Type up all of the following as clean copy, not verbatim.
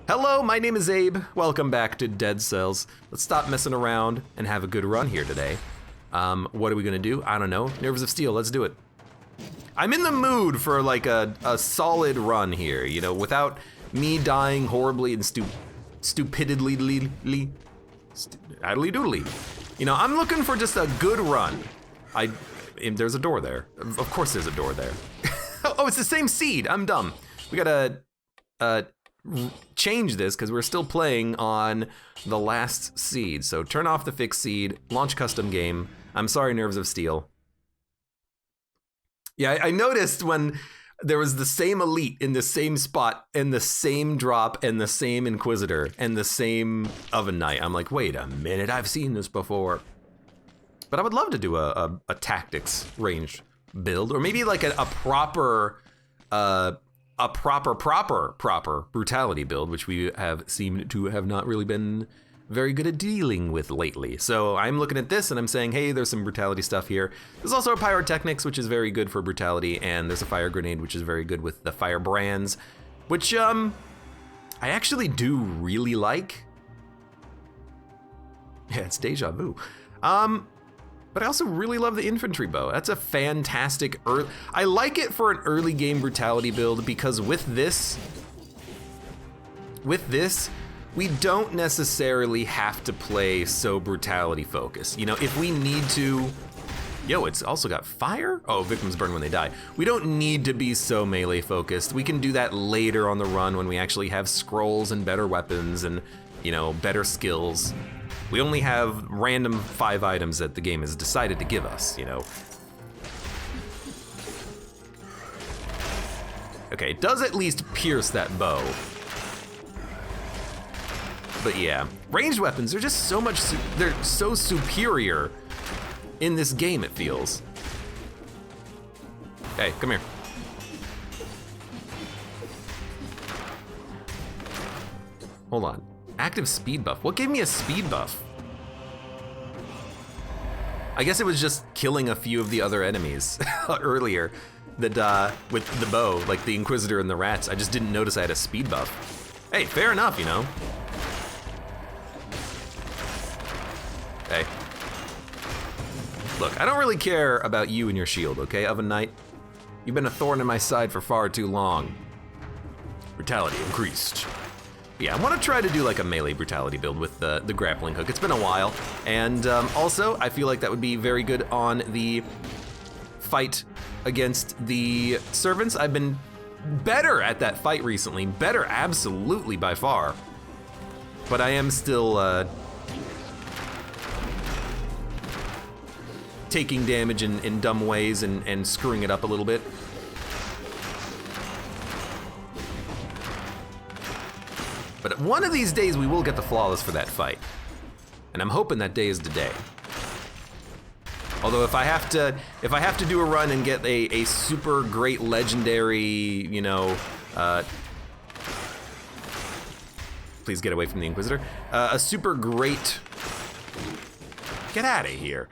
Hello, my name is Abe. Welcome back to Dead Cells. Let's stop messing around and have a good run here today. What are we gonna do? I don't know. Nerves of Steel, let's do it. I'm in the mood for like a solid run here, you know, without me dying horribly and stupidly idly doodly. You know, I'm looking for just a good run. There's a door there. Of course there's a door there. Oh, it's the same seed, I'm dumb. We gotta change this because we're still playing on the last seed. So turn off the fixed seed, launch custom game. I'm sorry, Nerves of Steel. Yeah, I noticed when there was the same elite in the same spot and the same drop and the same Inquisitor and the same Oven Knight. I'm like, wait a minute, I've seen this before. But I would love to do a tactics range build, or maybe like a proper brutality build, which we have seemed to have not really been very good at dealing with lately. So I'm looking at this and I'm saying, hey, there's some brutality stuff here. There's also a pyrotechnics, which is very good for brutality, and there's a fire grenade, which is very good with the fire brands, which I actually do really like. Yeah, it's deja vu. But I also really love the infantry bow. That's a fantastic I like it for an early game brutality build because with this, we don't necessarily have to play so brutality focused. You know, if we need to, it's also got fire? Oh, victims burn when they die. We don't need to be so melee focused. We can do that later on the run when we actually have scrolls and better weapons and, you know, better skills. We only have random 5 items that the game has decided to give us, you know. Okay, it does at least pierce that bow. But yeah, ranged weapons are just so much, they're so superior in this game, it feels. Hey, come here. Hold on. Active speed buff. What gave me a speed buff? I guess it was just killing a few of the other enemies earlier that with the bow, like the Inquisitor and the rats. I just didn't notice I had a speed buff. Hey, fair enough, you know. Hey. Look, I don't really care about you and your shield, okay, Oven Knight? You've been a thorn in my side for far too long. Brutality increased. Yeah, I want to try to do like a melee brutality build with the grappling hook. It's been a while, and also I feel like that would be very good on the fight against the servants. I've been better at that fight recently, better absolutely by far, but I am still taking damage in dumb ways and screwing it up a little bit. But one of these days we will get the flawless for that fight. And I'm hoping that day is today. Although if I have to do a run and get a super great legendary, you know, please get away from the Inquisitor. A super great, get out of here.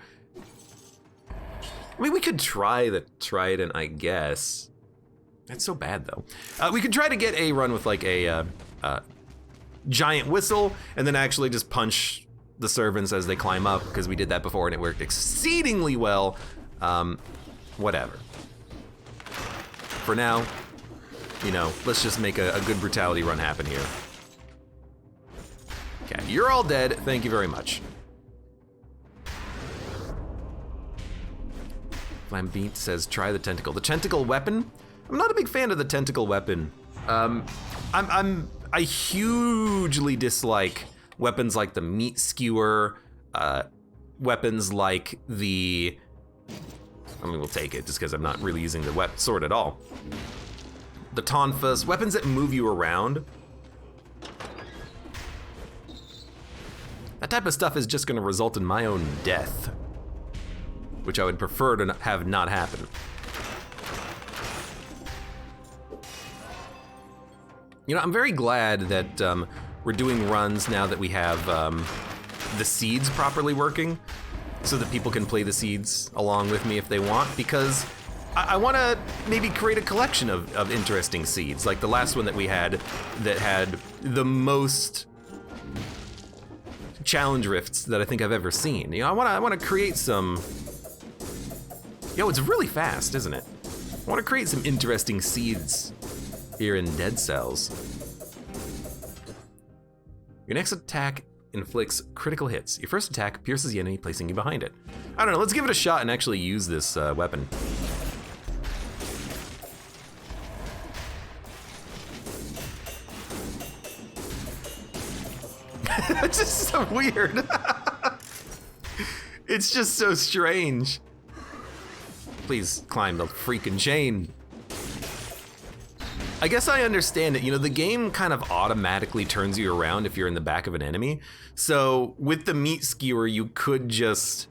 I mean, we could try the Trident, I guess. That's so bad though. We could try to get a run with like a giant whistle and then actually just punch the servants as they climb up, because we did that before and it worked exceedingly well. Whatever. For now, you know, let's just make a good brutality run happen here. Okay, you're all dead. Thank you very much. Flambite says, try the tentacle. The tentacle weapon? I'm not a big fan of the tentacle weapon. I hugely dislike weapons like the meat skewer, weapons like the, I mean, we'll take it just because I'm not really using the sword at all. The tonfas, weapons that move you around. That type of stuff is just gonna result in my own death, which I would prefer to have not happen. You know, I'm very glad that we're doing runs now that we have the seeds properly working, so that people can play the seeds along with me if they want, because I want to maybe create a collection of interesting seeds, like the last one that we had that had the most challenge rifts that I think I've ever seen. You know, I want to create some. Yo, it's really fast, isn't it? I want to create some interesting seeds here in Dead Cells. Your next attack inflicts critical hits. Your first attack pierces the enemy, placing you behind it. I don't know, let's give it a shot and actually use this weapon. It's just so weird. It's just so strange. Please climb the freaking chain. I guess I understand it. You know, the game kind of automatically turns you around if you're in the back of an enemy. So with the meat skewer, you could just,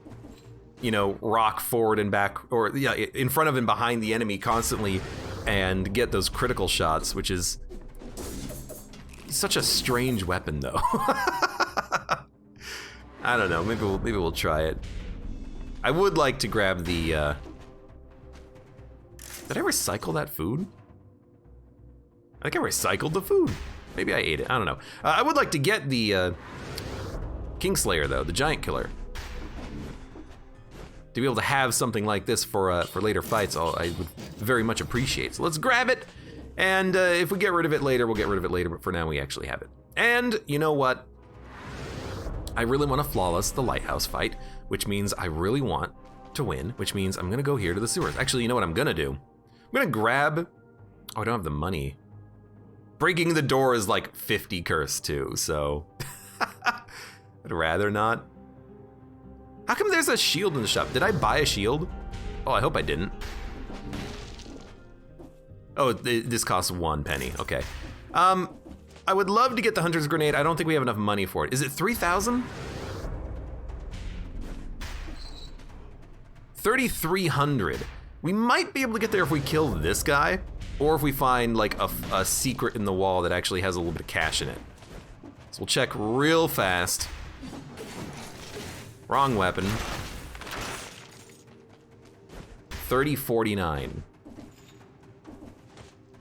you know, rock forward and back, or yeah, in front of and behind the enemy constantly and get those critical shots, which is such a strange weapon though. I don't know, maybe we'll try it. I would like to grab the, did I recycle that food? I think I recycled the food. Maybe I ate it, I don't know. I would like to get the Kingslayer though, the giant killer. To be able to have something like this for later fights, I would very much appreciate. So let's grab it, and if we get rid of it later, we'll get rid of it later, but for now we actually have it. And you know what? I really want to flawless the Lighthouse fight, which means I really want to win, which means I'm gonna go here to the sewers. Actually, you know what I'm gonna do? I'm gonna grab, oh, I don't have the money. Breaking the door is like 50 curse too, so I'd rather not. How come there's a shield in the shop? Did I buy a shield? Oh, I hope I didn't. Oh, this costs 1 penny, okay. I would love to get the Hunter's Grenade. I don't think we have enough money for it. Is it 3,000? 3,300. We might be able to get there if we kill this guy, or if we find like a secret in the wall that actually has a little bit of cash in it. So we'll check real fast. Wrong weapon. 3049.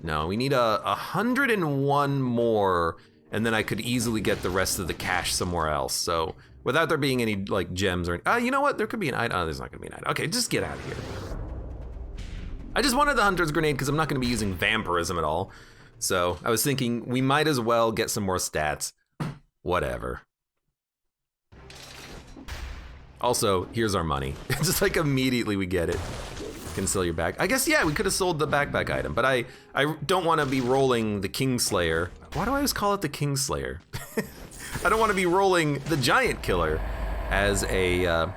No, we need 101 more, and then I could easily get the rest of the cash somewhere else. So without there being any like gems or, you know what? There could be an item. Oh, there's not gonna be an item. Okay, just get out of here. I just wanted the Hunter's Grenade because I'm not gonna be using vampirism at all. So I was thinking we might as well get some more stats. Whatever. Also, here's our money. Just like immediately we get it. Can sell your back. I guess, yeah, we could have sold the backpack item, but I don't want to be rolling the Kingslayer. Why do I always call it the Kingslayer? I don't want to be rolling the giant killer as a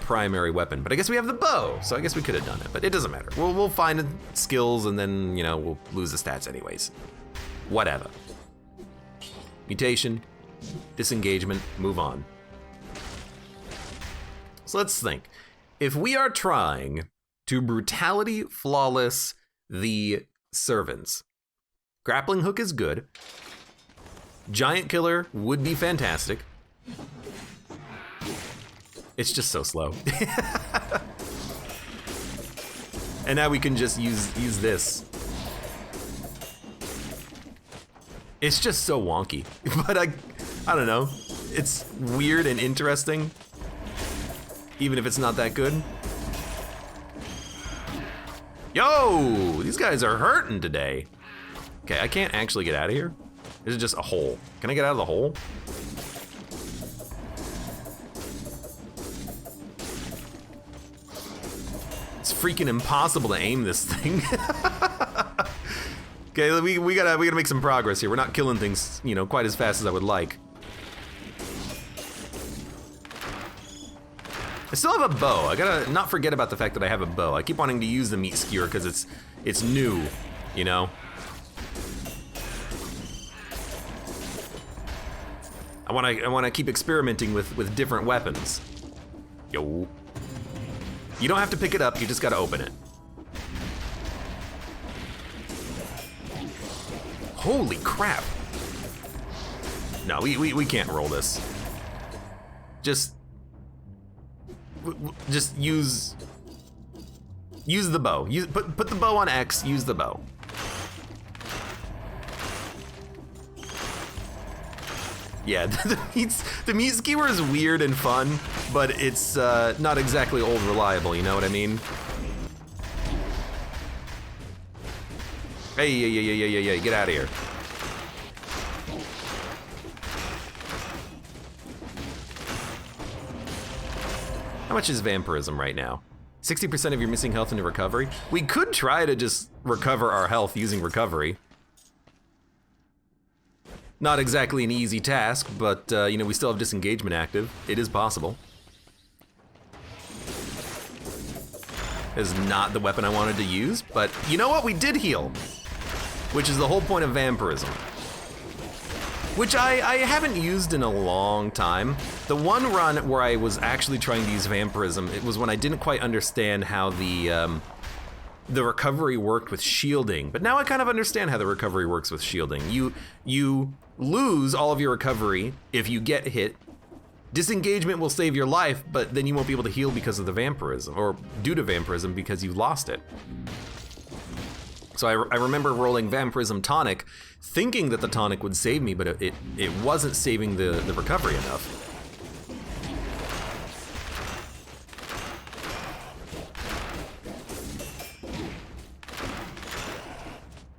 primary weapon, but I guess we have the bow, so I guess we could have done it, but it doesn't matter. We'll find skills and then, you know, we'll lose the stats anyways. Whatever. Mutation, disengagement, move on. So let's think. If we are trying to brutality flawless the servants, grappling hook is good. Giant killer would be fantastic. It's just so slow. And now we can just use this. It's just so wonky, but I don't know. It's weird and interesting. Even if it's not that good. Yo, these guys are hurting today. Okay, I can't actually get out of here. This is just a hole. Can I get out of the hole? It's freaking impossible to aim this thing. Okay, we gotta make some progress here. We're not killing things, you know, quite as fast as I would like. I still have a bow. I gotta not forget about the fact that I have a bow. I keep wanting to use the meat skewer because it's new, you know? I wanna keep experimenting with different weapons. Yo. You don't have to pick it up, you just gotta open it. Holy crap. No, we can't roll this. Just use Use the bow. Put the bow on X, use the bow. Yeah, the meat skewer is weird and fun, but it's not exactly old reliable, you know what I mean? Hey, yeah, get out of here. How much is vampirism right now? 60% of your missing health into recovery? We could try to just recover our health using recovery. Not exactly an easy task, but you know, we still have disengagement active. It is possible. Is not the weapon I wanted to use, but you know what? We did heal, which is the whole point of vampirism. Which I haven't used in a long time. The one run where I was actually trying to use vampirism, it was when I didn't quite understand how the recovery worked with shielding. But now I kind of understand how the recovery works with shielding. You lose all of your recovery if you get hit. Disengagement will save your life, but then you won't be able to heal because of the vampirism, or due to vampirism because you lost it. So I remember rolling vampirism tonic, thinking that the tonic would save me, but it wasn't saving the recovery enough.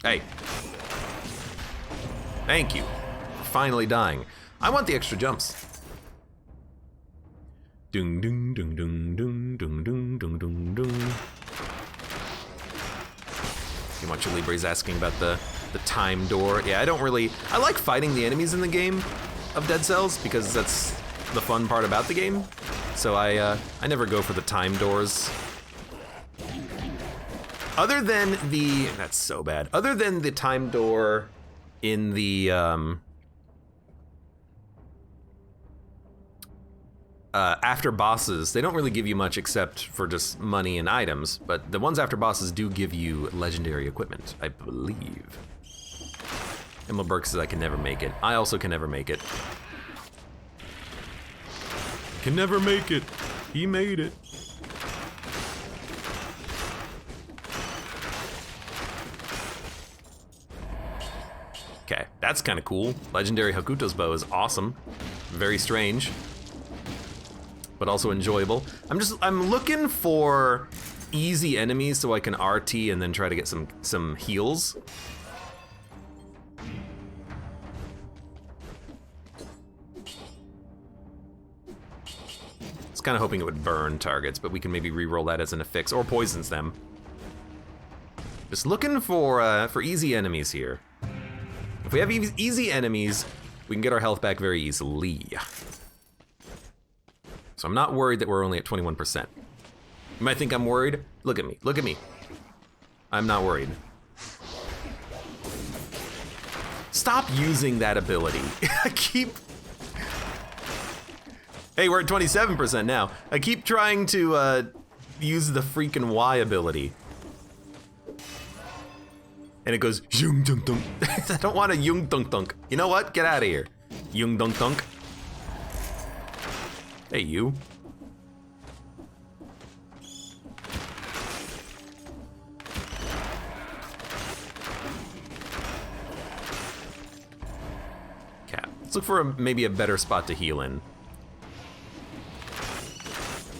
Hey. Thank you for finally dying. I want the extra jumps. Dung dung dung dung dung dung dung dung dung dung. You want your Libre's asking about the time door. Yeah, I like fighting the enemies in the game of Dead Cells because that's the fun part about the game. So I never go for the time doors. Other than that's so bad. Other than the time door in the after bosses, they don't really give you much except for just money and items, but the ones after bosses do give you legendary equipment, I believe. Emma Burke says I can never make it. I also can never make it. Can never make it. He made it. Okay, that's kind of cool. Legendary Hakuto's bow is awesome. Very strange, but also enjoyable. I'm looking for easy enemies so I can RT and then try to get some heals. I was kind of hoping it would burn targets, but we can maybe re-roll that as an affix or poisons them. Just looking for easy enemies here. If we have easy enemies, we can get our health back very easily. So I'm not worried that we're only at 21%. You might think I'm worried. Look at me, look at me. I'm not worried. Stop using that ability. I keep... Hey, we're at 27% now. I keep trying to use the freaking Y ability. And it goes, yung dunk dunk. I don't want a yung dunk dunk. You know what? Get out of here. Yung dunk dunk. Hey, you. Okay, let's look for maybe a better spot to heal in.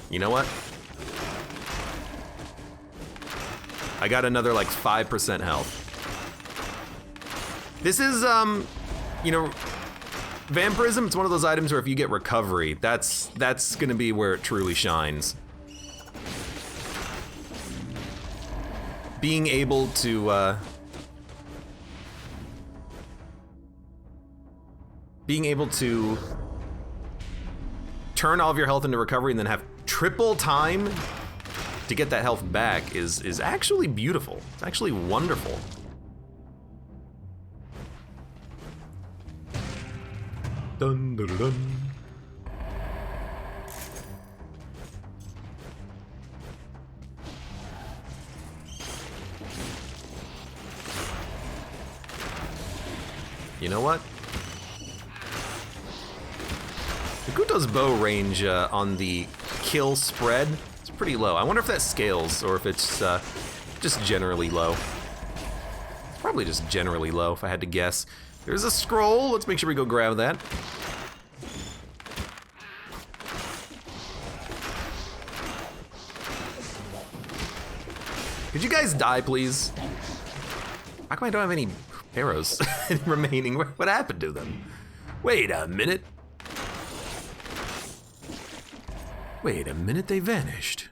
You know what? I got another like 5% health. This is, you know, vampirism, it's one of those items where if you get recovery, that's gonna be where it truly shines. Being able to, turn all of your health into recovery and then have triple time to get that health back is actually beautiful. It's actually wonderful. Dun, dun, dun. You know what? Hakuto's bow range on the kill spread is pretty low. I wonder if that scales or if it's just generally low. Probably just generally low, if I had to guess. There's a scroll. Let's make sure we go grab that. Could you guys die, please? How come I don't have any arrows remaining? What happened to them? Wait a minute. Wait a minute, they vanished.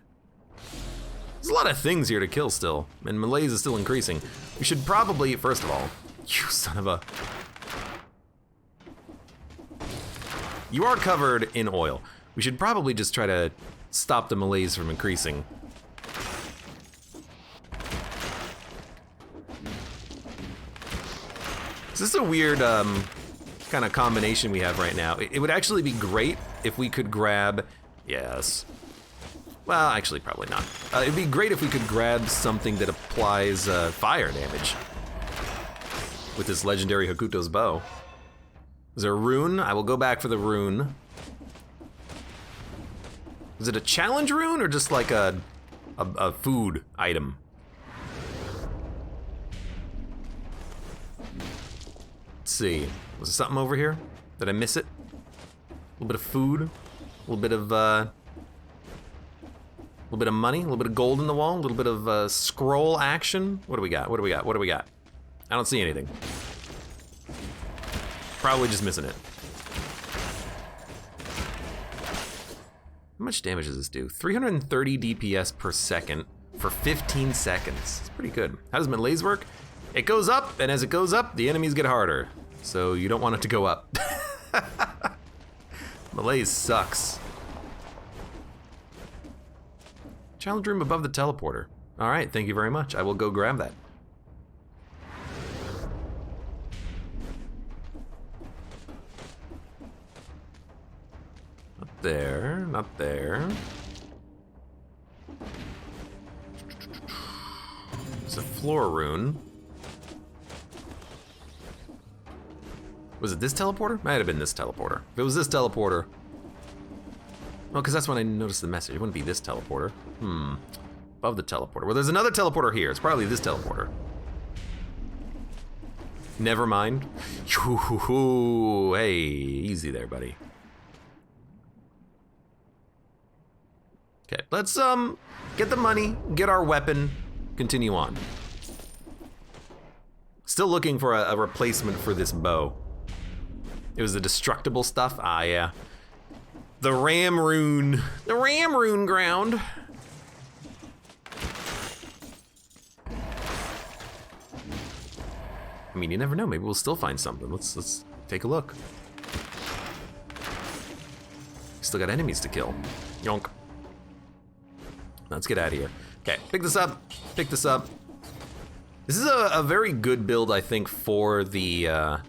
There's a lot of things here to kill still, and malaise is still increasing. We should probably, first of all, you son of a... You are covered in oil. We should probably just try to stop the malaise from increasing. This is a weird kind of combination we have right now. It would actually be great if we could grab, yes. Well, actually, probably not. It'd be great if we could grab something that applies fire damage with this legendary Hokuto's bow. Is there a rune? I will go back for the rune. Is it a challenge rune or just like a food item? Let's see. Was there something over here? Did I miss it? A little bit of food, a little bit of money, a little bit of gold in the wall, a little bit of scroll action. What do we got? What do we got? What do we got? I don't see anything. Probably just missing it. How much damage does this do? 330 DPS per second for 15 seconds. It's pretty good. How does malaise work? It goes up, and as it goes up, the enemies get harder. So you don't want it to go up. Malaise sucks. Challenge room above the teleporter. All right, thank you very much. I will go grab that. Not there, not there. There's a floor rune. Was it this teleporter? Might have been this teleporter. If it was this teleporter. Well, because that's when I noticed the message. It wouldn't be this teleporter. Above the teleporter. Well, there's another teleporter here. It's probably this teleporter. Never mind. Hey, easy there, buddy. Okay, let's get the money, get our weapon, continue on. Still looking for a replacement for this bow. It was the destructible stuff? Ah, yeah. The ram rune. The ram rune ground. I mean, you never know. Maybe we'll still find something. Let's take a look. Still got enemies to kill. Yonk. Let's get out of here. Okay, pick this up. Pick this up. This is a very good build, I think, for the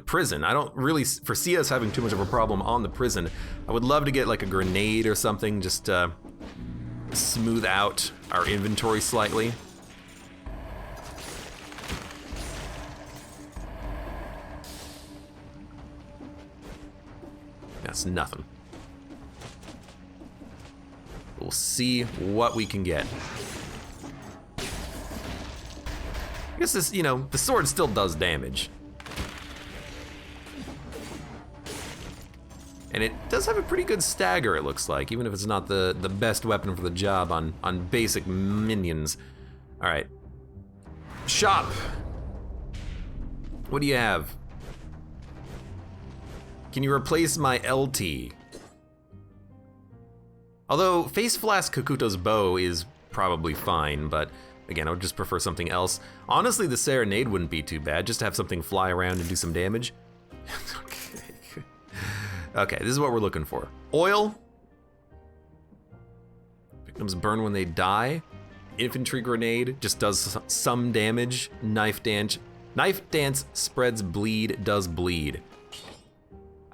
prison. I don't really foresee us having too much of a problem on the prison. I would love to get like a grenade or something, just smooth out our inventory slightly. That's nothing. We'll see what we can get. I guess this, you know, the sword still does damage. And it does have a pretty good stagger, it looks like, even if it's not the best weapon for the job on basic minions. All right. Shop. What do you have? Can you replace my LT? Although Face Flask Hokuto's bow is probably fine, but again, I would just prefer something else. Honestly, the Serenade wouldn't be too bad, just to have something fly around and do some damage. Okay, this is what we're looking for. Oil. Victims burn when they die. Infantry grenade just does some damage. Knife dance. Knife dance spreads bleed, does bleed.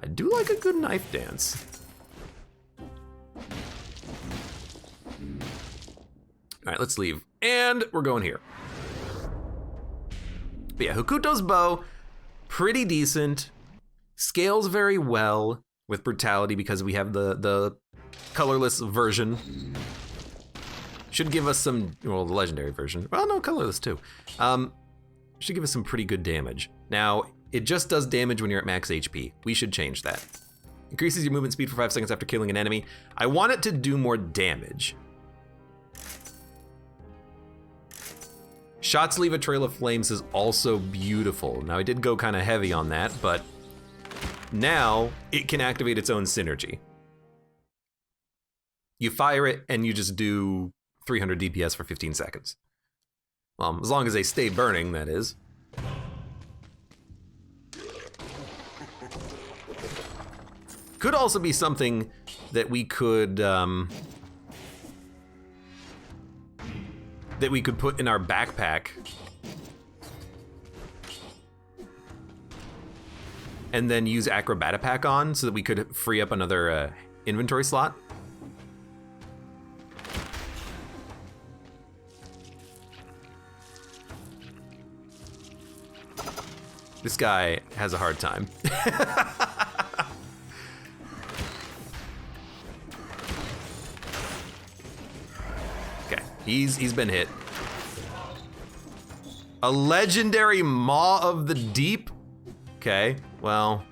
I do like a good knife dance. All right, let's leave. And we're going here. But yeah, Hokuto's bow, pretty decent. Scales very well with brutality because we have the colorless version. Should give us some, well, the legendary version. Well, no, colorless too. Should give us some pretty good damage. Now, it just does damage when you're at max HP. We should change that. Increases your movement speed for 5 seconds after killing an enemy. I want it to do more damage. Shots leave a trail of flames is also beautiful. Now I did go kind of heavy on that, but now it can activate its own synergy. You fire it and you just do 300 DPS for 15 seconds. Well, as long as they stay burning, that is. Could also be something that we could put in our backpack and then use Acrobata Pack on so that we could free up another inventory slot. This guy has a hard time. Okay, he's been hit. A legendary Maw of the Deep? Okay, well,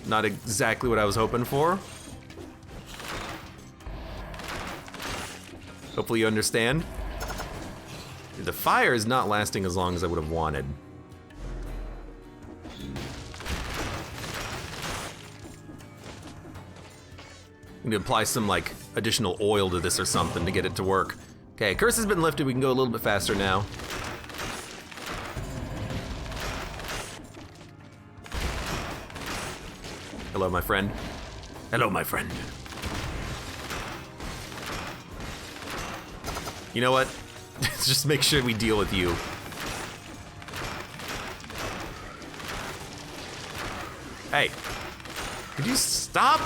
not exactly what I was hoping for. Hopefully you understand. The fire is not lasting as long as I would have wanted. I'm gonna apply some like additional oil to this or something to get it to work. Okay, curse has been lifted. We can go a little bit faster now. Hello, my friend. Hello, my friend. You know what? Let's just make sure we deal with you. Hey, could you stop?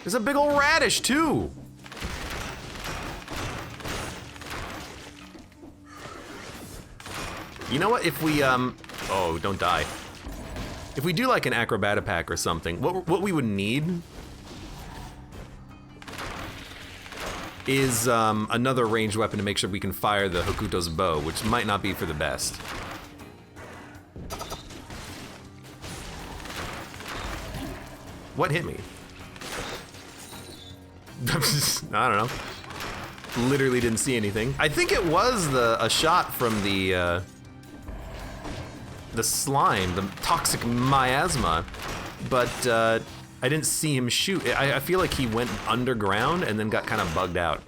There's a big old radish too. You know what, if we, oh, don't die. If we do like an Acrobata Pack or something, what we would need is another ranged weapon to make sure we can fire the Hokuto's bow, which might not be for the best. What hit me? I don't know. Literally didn't see anything. I think it was a shot from the slime, the toxic miasma, but I didn't see him shoot. I feel like he went underground and then got kind of bugged out.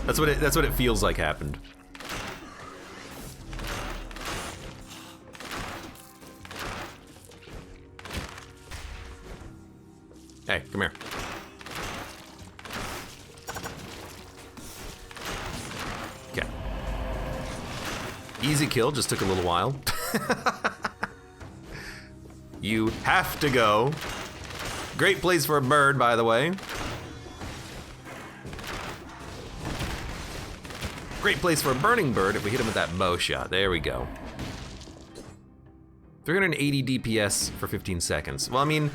That's what it feels like happened. Hey, come here. Okay. Easy kill, just took a little while. You have to go. Great place for a bird, by the way. Great place for a burning bird if we hit him with that bow shot. There we go. 380 DPS for 15 seconds. Well, I mean,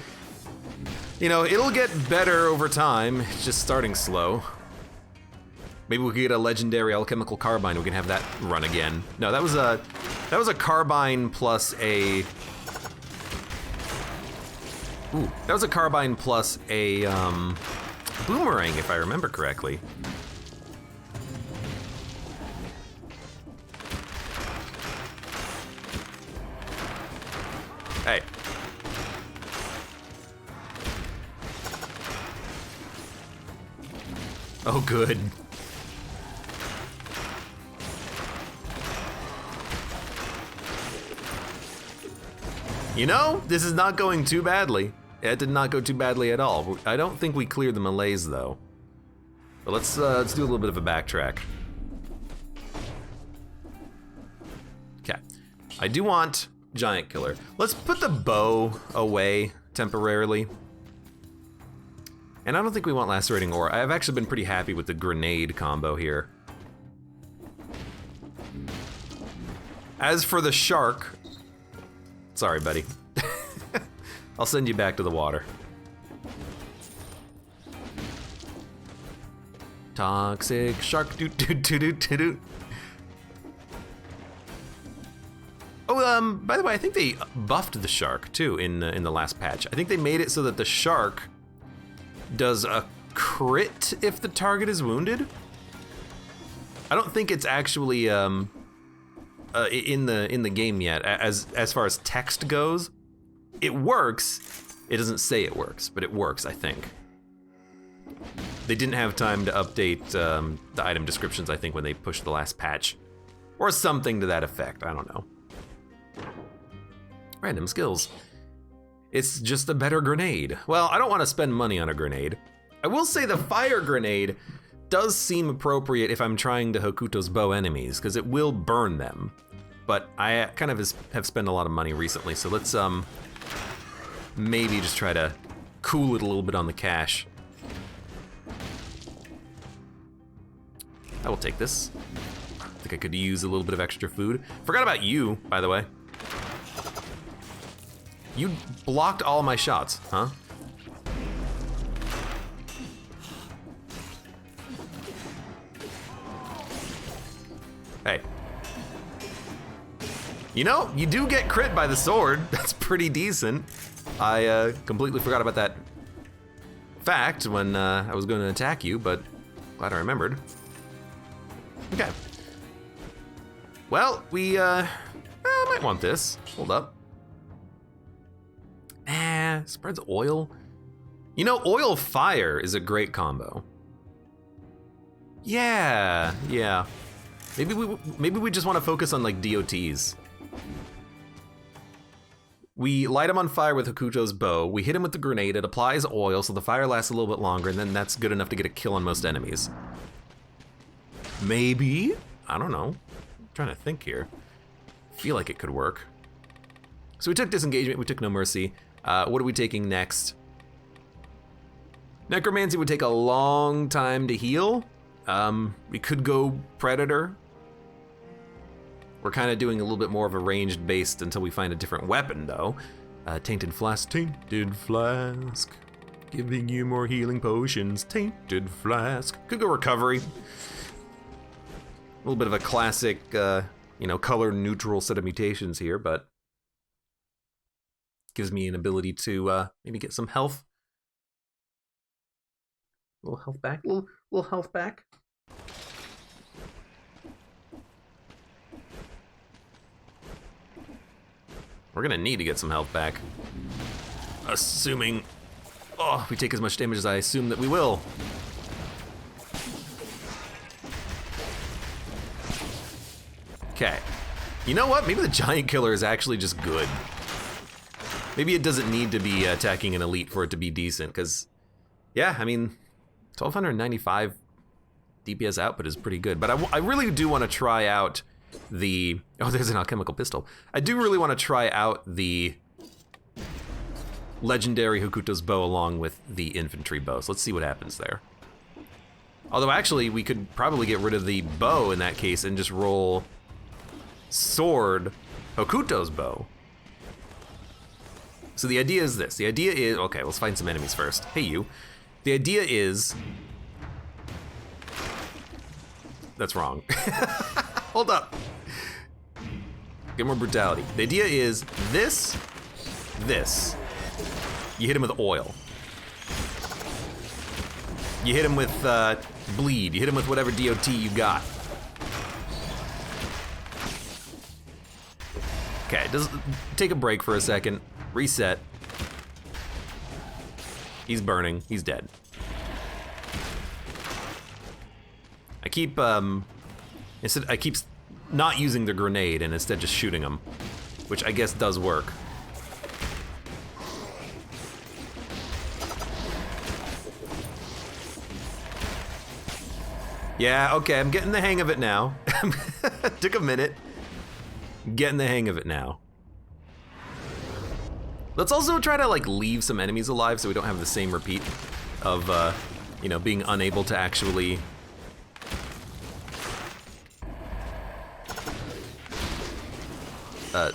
you know, it'll get better over time. It's just starting slow. Maybe we could get a legendary alchemical carbine. We can have that run again. No, that was a carbine plus a. Ooh, that was a carbine plus a boomerang, if I remember correctly. Hey. Oh, good. You know, this is not going too badly. It did not go too badly at all. I don't think we cleared the malaise though. But let's do a little bit of a backtrack. Okay, I do want Giant Killer. Let's put the bow away temporarily. And I don't think we want Lacerating Ore. I've actually been pretty happy with the grenade combo here. As for the shark, sorry, buddy. I'll send you back to the water. Toxic shark, doot doot doot doot doot doot. Oh, by the way, I think they buffed the shark too in the last patch. I think they made it so that the shark does a crit if the target is wounded. I don't think it's actually in the game yet. As far as text goes, it works. It doesn't say it works, but it works, I think. They didn't have time to update the item descriptions, I think, when they pushed the last patch, or something to that effect. I don't know. Random skills. It's just a better grenade. Well, I don't want to spend money on a grenade. I will say the fire grenade does seem appropriate if I'm trying to Hokuto's bow enemies, because it will burn them. But I kind of have spent a lot of money recently, so let's maybe just try to cool it a little bit on the cash. I will take this. I think I could use a little bit of extra food. Forgot about you, by the way. You blocked all my shots, huh? Hey. You know, you do get crit by the sword. That's pretty decent. I completely forgot about that fact when I was going to attack you, but glad I remembered. Okay. Well, we might want this. Hold up. Spreads oil. You know, oil fire is a great combo. Yeah. Maybe we just want to focus on like DOTs. We light him on fire with Hokuto's bow. We hit him with the grenade. It applies oil, so the fire lasts a little bit longer, and then that's good enough to get a kill on most enemies. Maybe? I don't know. I'm trying to think here. I feel like it could work. So we took disengagement, we took no mercy. What are we taking next? Necromancy would take a long time to heal. We could go Predator. We're kind of doing a little bit more of a ranged based until we find a different weapon though. Tainted Flask, Tainted Flask. Giving you more healing potions, Tainted Flask. Could go Recovery. A little bit of a classic, color neutral set of mutations here, but gives me an ability to maybe get some health. A little health back, little health back. We're gonna need to get some health back. Assuming, we take as much damage as I assume that we will. Okay. You know what? Maybe the giant killer is actually just good. Maybe it doesn't need to be attacking an elite for it to be decent, because, yeah, I mean, 1295 DPS output is pretty good. But I really do want to try out the... Oh, there's an alchemical pistol. I do really want to try out the legendary Hokuto's bow along with the infantry bow. So let's see what happens there. Although, actually, we could probably get rid of the bow in that case and just roll sword Hokuto's bow. So the idea is this. The idea is... Okay, let's find some enemies first. Hey, you. The idea is... That's wrong. Hold up. Get more brutality. The idea is this. You hit him with oil. You hit him with bleed. You hit him with whatever DOT you got. Okay, take a break for a second. Reset. He's burning. He's dead. I keep not using the grenade and instead just shooting him, which I guess does work. Yeah, okay, I'm getting the hang of it now. Took a minute. Getting the hang of it now. Let's also try to like leave some enemies alive so we don't have the same repeat of being unable to actually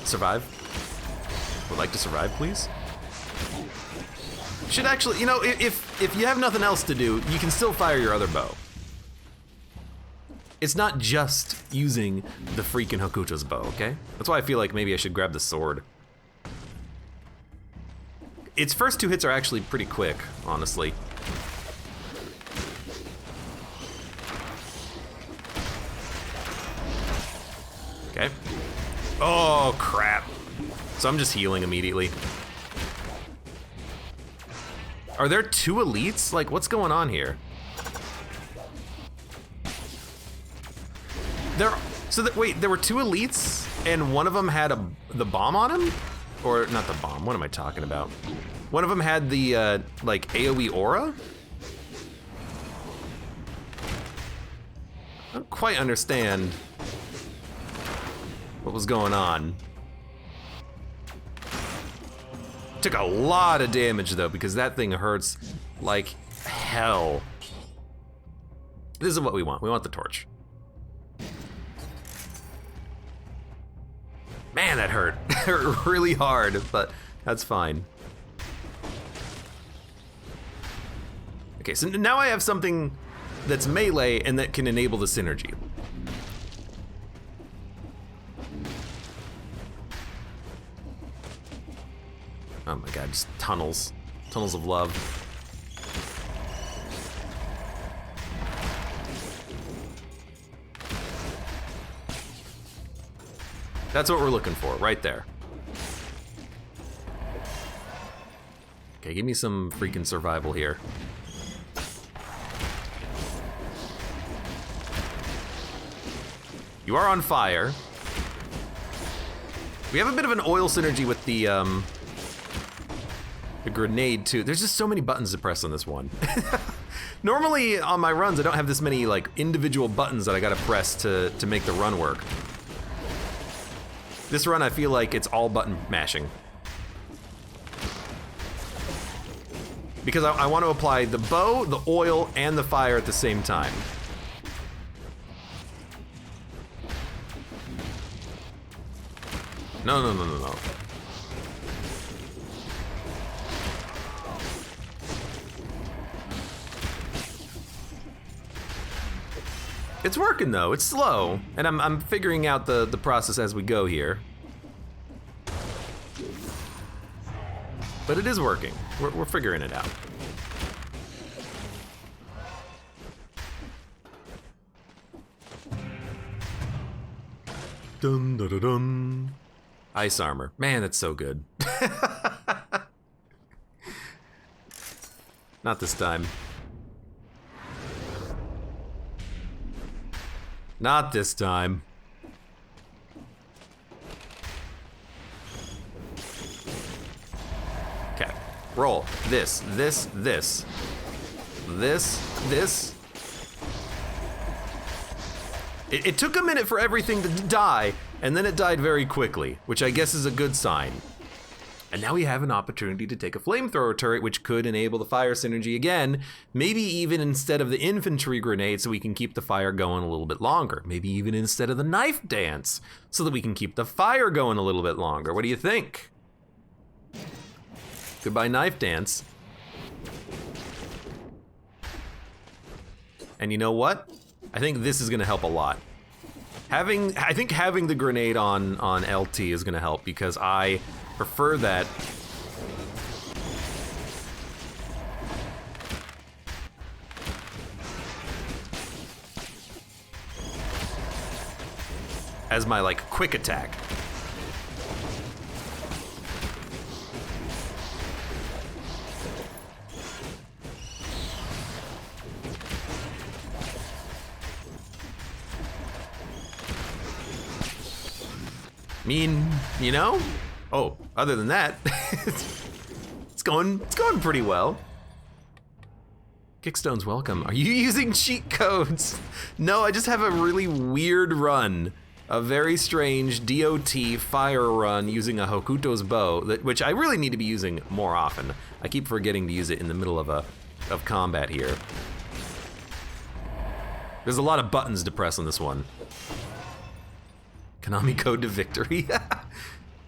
survive. Would like to survive, please. Should actually, you know, if you have nothing else to do, you can still fire your other bow. It's not just using the freaking Hokuto's bow, okay? That's why I feel like maybe I should grab the sword. Its first 2 hits are actually pretty quick, honestly. Okay. Oh, crap. So I'm just healing immediately. Are there 2 elites? Like, what's going on here? Wait, there were 2 elites, and one of them had the bomb on him? Or, not the bomb, what am I talking about? One of them had the, like, AoE aura? I don't quite understand what was going on. Took a lot of damage, though, because that thing hurts like hell. This is what we want. We want the torch. Man, that hurt. It hurt really hard, but that's fine. Okay, so now I have something that's melee and that can enable the synergy. Oh my god, just tunnels. Tunnels of love. That's what we're looking for, right there. Okay, give me some freaking survival here. You are on fire. We have a bit of an oil synergy with the grenade too. There's just so many buttons to press on this one. Normally on my runs, I don't have this many like individual buttons that I gotta press to make the run work. This run, I feel like it's all button mashing. Because I want to apply the bow, the oil, and the fire at the same time. No, no, no, no, no. It's working though, it's slow. And I'm figuring out the process as we go here. But it is working. We're figuring it out. Dun dun dun dun. Ice armor. Man, that's so good. Not this time. Not this time. Okay. Roll. This. This. It took a minute for everything to die, and then it died very quickly, which I guess is a good sign. And now we have an opportunity to take a flamethrower turret, which could enable the fire synergy again, maybe even instead of the infantry grenade, so we can keep the fire going a little bit longer. Maybe even instead of the knife dance, so that we can keep the fire going a little bit longer. What do you think? Goodbye, knife dance. And you know what? I think this is gonna help a lot. I think having the grenade on LT is gonna help, because I prefer that. As my like quick attack. I mean, you know? Oh, other than that, it's going pretty well. Kickstone's welcome. Are you using cheat codes? No, I just have a really weird run. A very strange DOT fire run using a Hokuto's bow, which I really need to be using more often. I keep forgetting to use it in the middle of combat here. There's a lot of buttons to press on this one. Konami code to victory.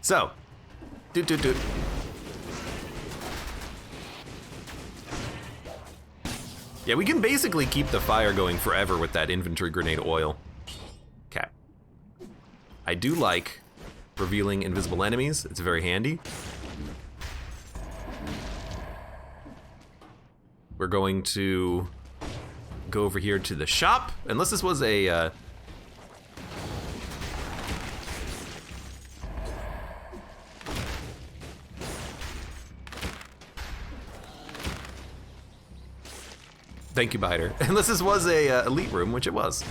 So, doot. Yeah, we can basically keep the fire going forever with that infantry grenade oil. Okay. I do like revealing invisible enemies. It's very handy. We're going to go over here to the shop. Unless this was a... Thank you, Biter. Unless this was a elite room, which it was.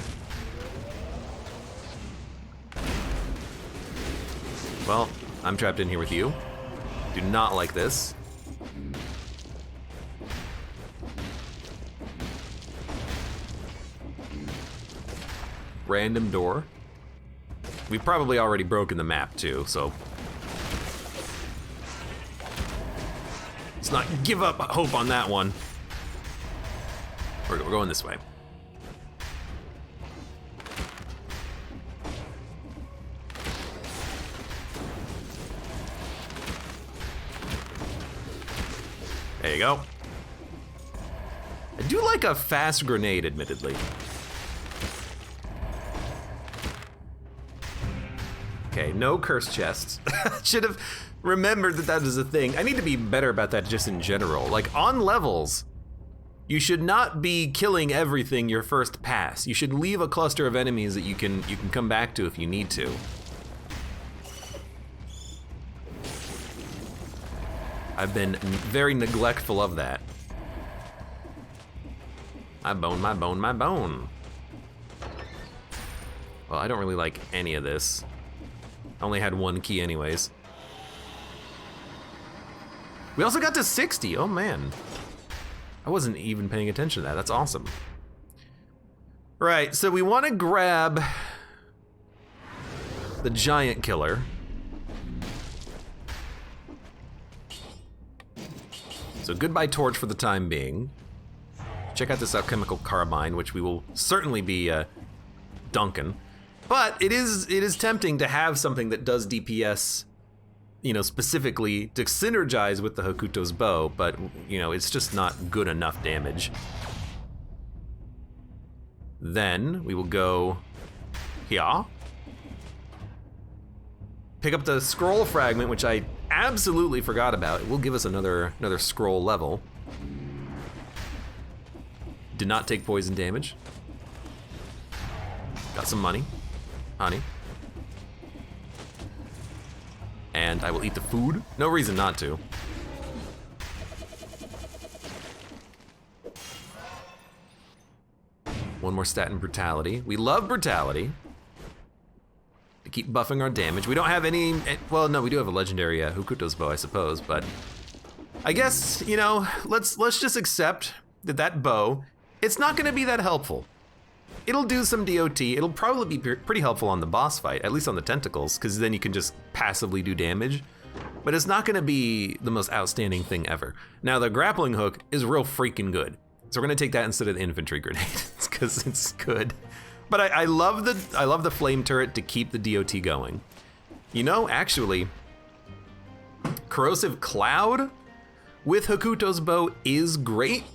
Well, I'm trapped in here with you. Do not like this. Random door. We've probably already broken the map too, so let's not give up hope on that one. We're going this way. There you go. I do like a fast grenade, admittedly. Okay, no curse chests. Should have remembered that that is a thing. I need to be better about that just in general. Like, on levels, you should not be killing everything your first pass. You should leave a cluster of enemies that you can come back to if you need to. I've been very neglectful of that. My bone, my bone, my bone. Well, I don't really like any of this. I only had one key anyways. We also got to 60, oh man. I wasn't even paying attention to that, that's awesome. Right, so we wanna grab the giant killer. So goodbye torch for the time being. Check out this alchemical carbine, which we will certainly be dunking. But it is tempting to have something that does DPS, you know, specifically to synergize with the Hokuto's bow, but you know, it's just not good enough damage. Then we will go here. Pick up the scroll fragment, which I absolutely forgot about. It will give us another scroll level. Did not take poison damage. Got some money. Honey. And I will eat the food. No reason not to. One more stat in brutality. We love brutality. To keep buffing our damage. We don't have any, well, no, we do have a legendary Hokuto's bow, I suppose, but I guess, you know, let's just accept that that bow, it's not gonna be that helpful. It'll do some DOT. It'll probably be pretty helpful on the boss fight, at least on the tentacles, because then you can just passively do damage. But it's not gonna be the most outstanding thing ever. Now the grappling hook is real freaking good. So we're gonna take that instead of the infantry grenade, because it's good. But I love the flame turret to keep the DOT going. You know, actually, corrosive cloud with Hokuto's bow is great,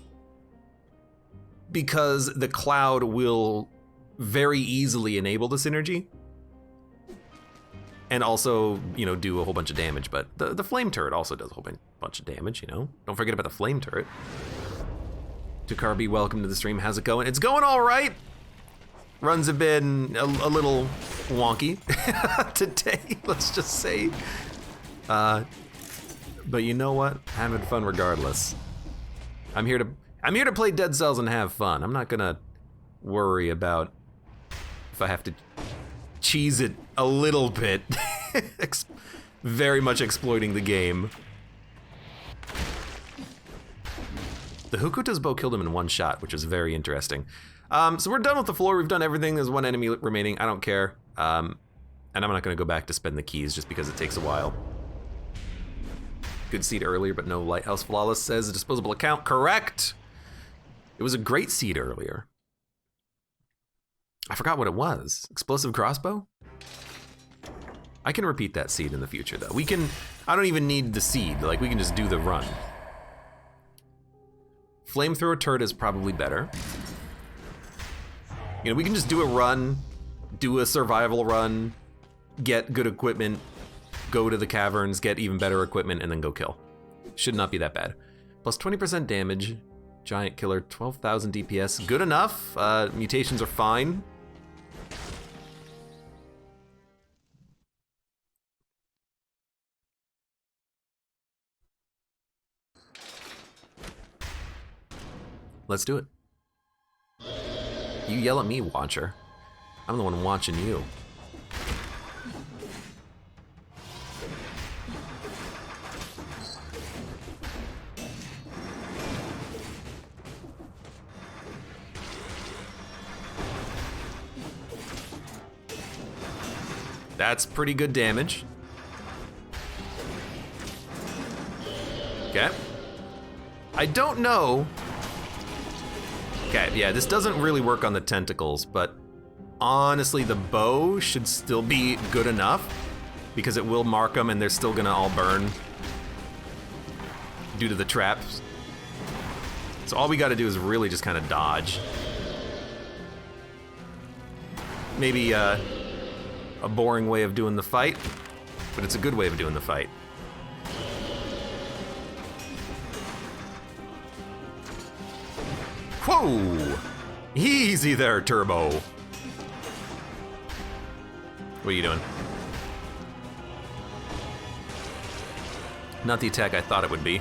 because the cloud will very easily enable the synergy. And also, you know, do a whole bunch of damage, but the flame turret also does a whole bunch of damage, you know? Don't forget about the flame turret. Tukarbi, welcome to the stream, how's it going? It's going all right. Runs have been a little wonky today, let's just say. But you know what? Having fun regardless. I'm here to play Dead Cells and have fun. I'm not gonna worry about if I have to cheese it a little bit. Very much exploiting the game. The Hokuto's bow killed him in one shot, which is very interesting. So we're done with the floor. We've done everything. There's one enemy remaining. I don't care. And I'm not gonna go back to spend the keys just because it takes a while. Good seed earlier, but no Lighthouse Flawless, says a disposable account. Correct! It was a great seed earlier. I forgot what it was. Explosive crossbow? I can repeat that seed in the future though. I don't even need the seed, like we can just do the run. Flamethrower turret is probably better. You know, we can just do a run, do a survival run, get good equipment, go to the caverns, get even better equipment, and then go kill. Should not be that bad. Plus 20% damage, giant killer, 12,000 DPS. Good enough. Mutations are fine. Let's do it. You yell at me, watcher. I'm the one watching you. That's pretty good damage. Okay. I don't know. Okay, yeah, this doesn't really work on the tentacles, but honestly, the bow should still be good enough because it will mark them and they're still gonna all burn due to the traps. So all we gotta do is really just kind of dodge. Maybe a boring way of doing the fight, but it's a good way of doing the fight. Whoa! Easy there, Turbo. What are you doing? Not the attack I thought it would be.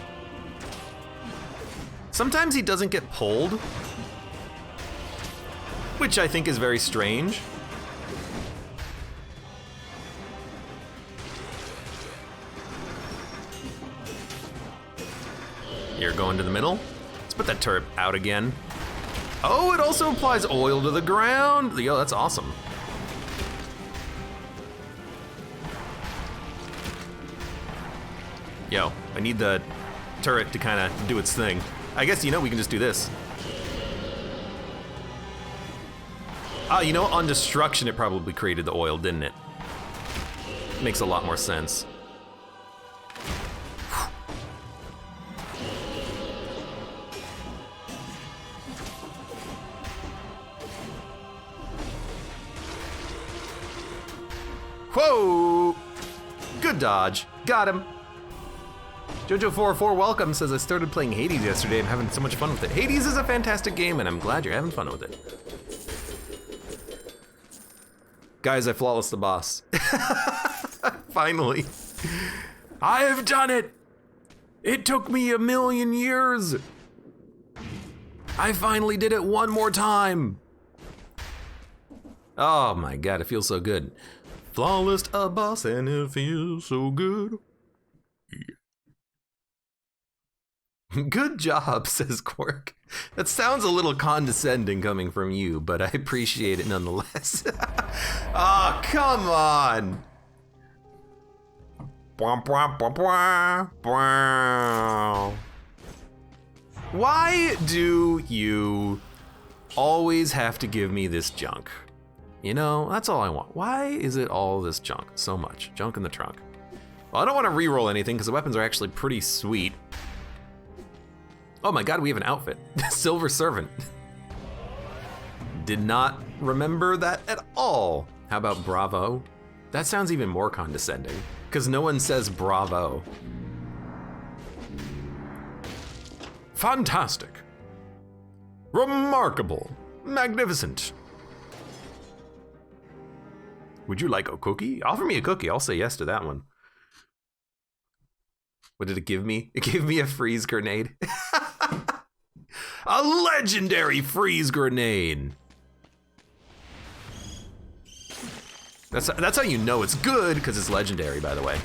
Sometimes he doesn't get pulled, which I think is very strange. You're going to the middle. Let's put that turret out again. Oh, it also applies oil to the ground. Yo, that's awesome. Yo, I need the turret to kind of do its thing. I guess, you know, we can just do this. Ah, you know, on destruction, it probably created the oil, didn't it? Makes a lot more sense. Whoa! Good dodge. Got him. Jojo404 welcome says I started playing Hades yesterday. I'm having so much fun with it. Hades is a fantastic game and I'm glad you're having fun with it. Guys, I flawless the boss. Finally. I have done it! It took me 1,000,000 years. I finally did it one more time. Oh my god, it feels so good. Flawless a boss and it feels so good. Yeah. Good job, says Quark. That sounds a little condescending coming from you, but I appreciate it nonetheless. Oh, come on. Why do you always have to give me this junk? You know, that's all I want. Why is it all this junk? So much. Junk in the trunk. Well, I don't want to re-roll anything because the weapons are actually pretty sweet. Oh my god, we have an outfit. Silver Servant. Did not remember that at all. How about Bravo? That sounds even more condescending because no one says bravo. Fantastic. Remarkable. Magnificent. Would you like a cookie? Offer me a cookie, I'll say yes to that one. What did it give me? It gave me a freeze grenade. A legendary freeze grenade. That's how you know it's good, because it's legendary, by the way.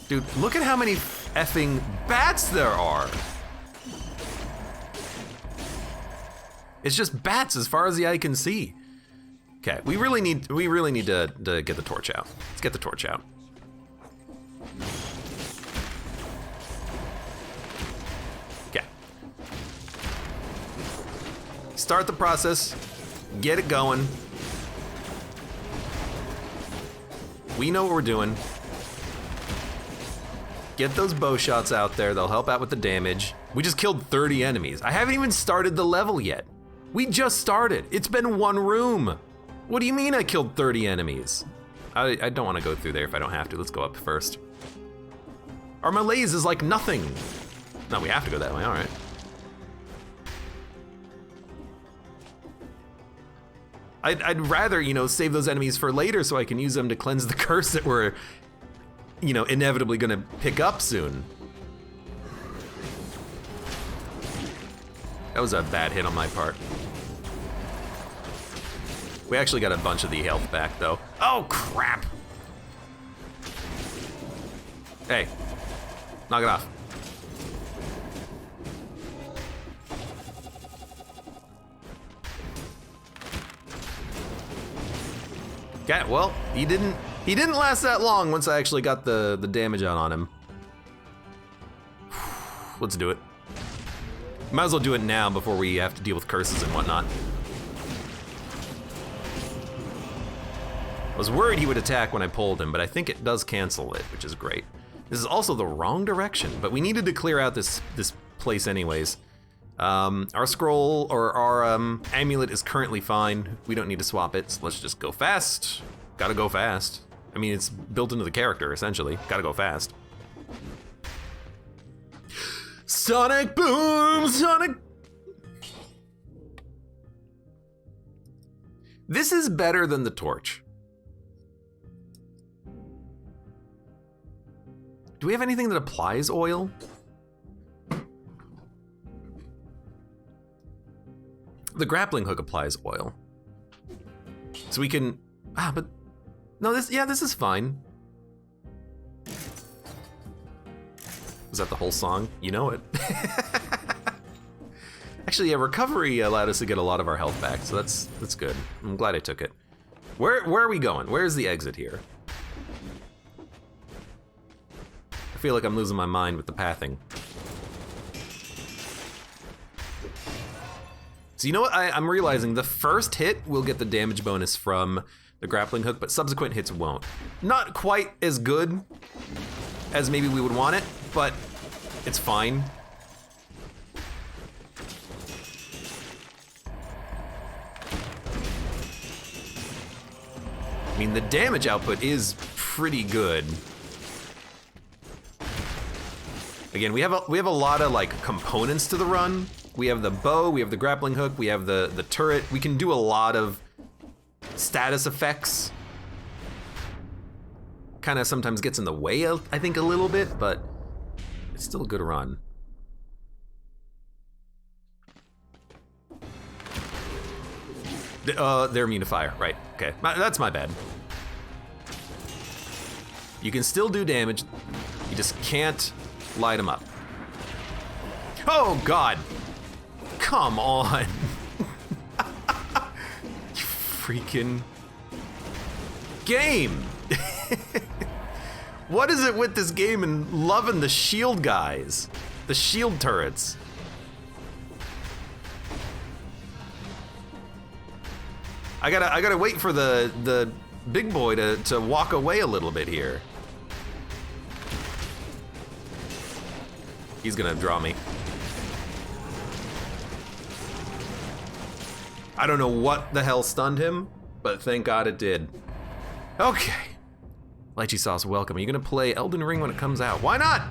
Dude, look at how many effing bats there are. It's just bats as far as the eye can see. Okay, we really need to get the torch out. Let's get the torch out. Okay. Start the process. Get it going. We know what we're doing. Get those bow shots out there. They'll help out with the damage. We just killed 30 enemies. I haven't even started the level yet. We just started. It's been one room. What do you mean I killed 30 enemies? I don't want to go through there if I don't have to. Let's go up first. Our malaise is like nothing. No, we have to go that way, all right. I'd rather, you know, save those enemies for later so I can use them to cleanse the curse that we're, you know, inevitably gonna pick up soon. That was a bad hit on my part. We actually got a bunch of the health back though. Oh crap! Hey, knock it off. Okay, well, he didn't last that long once I actually got the damage out on him. Let's do it. Might as well do it now before we have to deal with curses and whatnot. I was worried he would attack when I pulled him, but I think it does cancel it, which is great. This is also the wrong direction, but we needed to clear out this place anyways. Our scroll, or our amulet is currently fine. We don't need to swap it, so let's just go fast. Gotta go fast. I mean, it's built into the character, essentially. Gotta go fast. Sonic boom, Sonic. This is better than the torch. Do we have anything that applies oil? The grappling hook applies oil. So we can, but no, this is fine. Was that the whole song? You know it. Actually, yeah, recovery allowed us to get a lot of our health back, so that's good. I'm glad I took it. Where are we going? Where's the exit here? I feel like I'm losing my mind with the pathing. So you know what, I'm realizing the first hit will get the damage bonus from the grappling hook, but subsequent hits won't. Not quite as good as maybe we would want it, but it's fine. I mean, the damage output is pretty good. Again, we have a lot of like components to the run. We have the bow, we have the grappling hook, we have the turret. We can do a lot of status effects. Kind of sometimes gets in the way, I think, a little bit, but it's still a good run. They're immune to fire, right, okay. That's my bad. You can still do damage, you just can't light them up. Oh, God. Come on. You freaking game. What is it with this game and loving the shield guys? The shield turrets. I gotta wait for the big boy to walk away a little bit here. He's gonna draw me. I don't know what the hell stunned him, but thank God it did. Okay. Lychee Sauce, welcome. Are you gonna play Elden Ring when it comes out? Why not?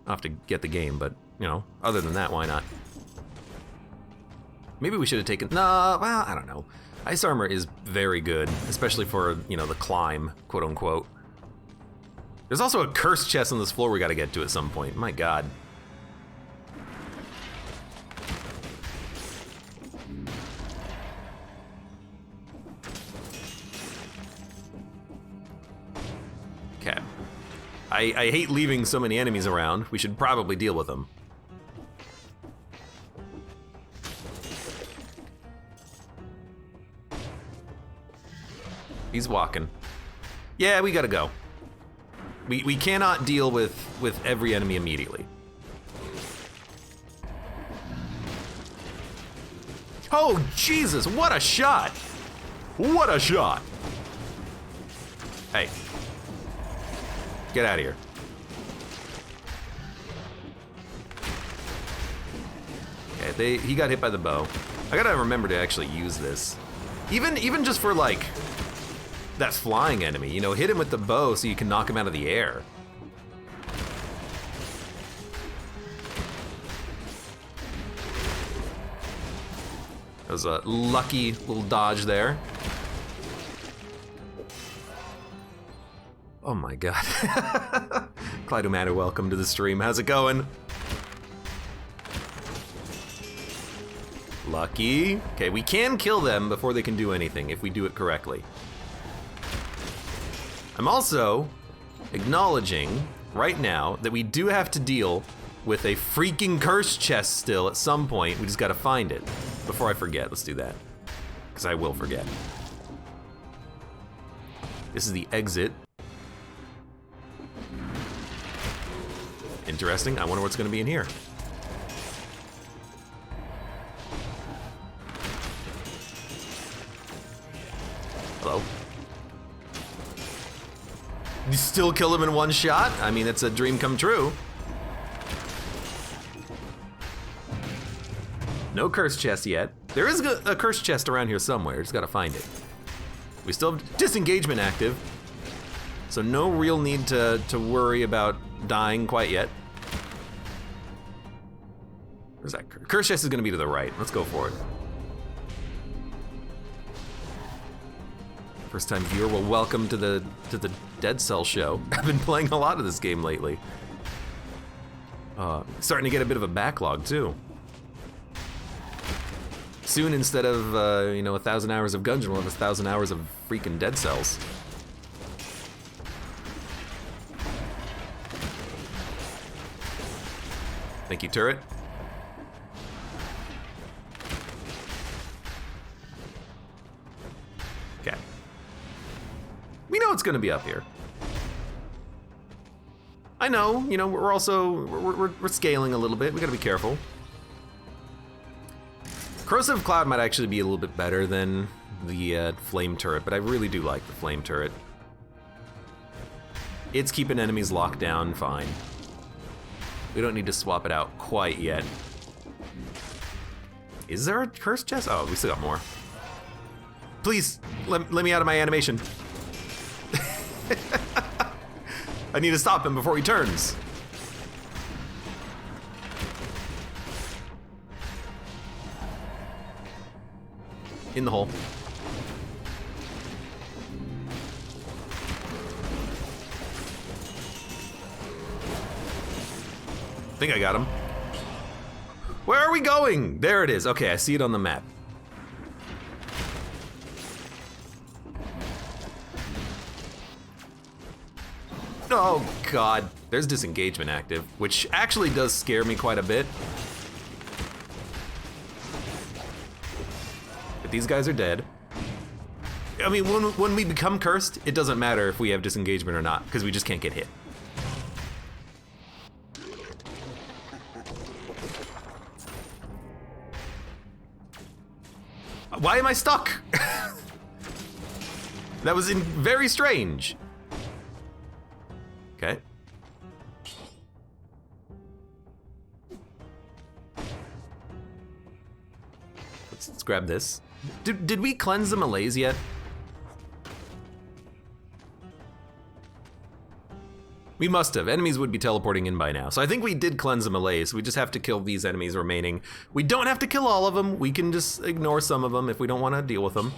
I'll have to get the game, but, you know, other than that, why not? Maybe we should have taken, well, I don't know. Ice armor is very good, especially for, you know, the climb, quote unquote. There's also a cursed chest on this floor we gotta get to at some point. My God. Okay. I hate leaving so many enemies around. We should probably deal with them. He's walking. Yeah, we gotta go. We cannot deal with every enemy immediately. Oh, Jesus, what a shot! What a shot! Hey. Get out of here. Okay, he got hit by the bow. I gotta remember to actually use this. Even just for like that flying enemy, you know, hit him with the bow so you can knock him out of the air. That was a lucky little dodge there. Oh my god. Clydomatter, welcome to the stream. How's it going? Lucky. Okay, we can kill them before they can do anything if we do it correctly. I'm also acknowledging right now that we do have to deal with a freaking curse chest still at some point. We just gotta find it. Before I forget, let's do that. Because I will forget. This is the exit. Interesting. I wonder what's gonna be in here. Hello? You still kill him in one shot? I mean, it's a dream come true. No curse chest yet. There is a curse chest around here somewhere. Just gotta find it. We still have disengagement active, so no real need to worry about dying quite yet. Where's that curse chest? Is gonna be to the right. Let's go for it. First time viewer, well, welcome to the Dead Cell show. I've been playing a lot of this game lately. Starting to get a bit of a backlog too. Soon, instead of, you know, 1,000 hours of Gungeon, we'll have 1,000 hours of freaking Dead Cells. Thank you, turret. Okay. We know it's gonna be up here. I know, you know, we're also, we're scaling a little bit. We gotta be careful. Corrosive Cloud might actually be a little bit better than the flame turret, but I really do like the flame turret. It's keeping enemies locked down fine. We don't need to swap it out quite yet. Is there a curse chest? Oh, we still got more. Please, let me out of my animation. I need to stop him before he turns. In the hole. I think I got him. Where are we going? There it is. Okay, I see it on the map. Oh god, there's disengagement active, which actually does scare me quite a bit. But these guys are dead. I mean, when we become cursed, it doesn't matter if we have disengagement or not, because we just can't get hit. Why am I stuck? That was very strange. Okay. Let's grab this. Did we cleanse the malaise yet? We must have. Enemies would be teleporting in by now. So I think we did cleanse the malaise. We just have to kill these enemies remaining. We don't have to kill all of them. We can just ignore some of them if we don't want to deal with them.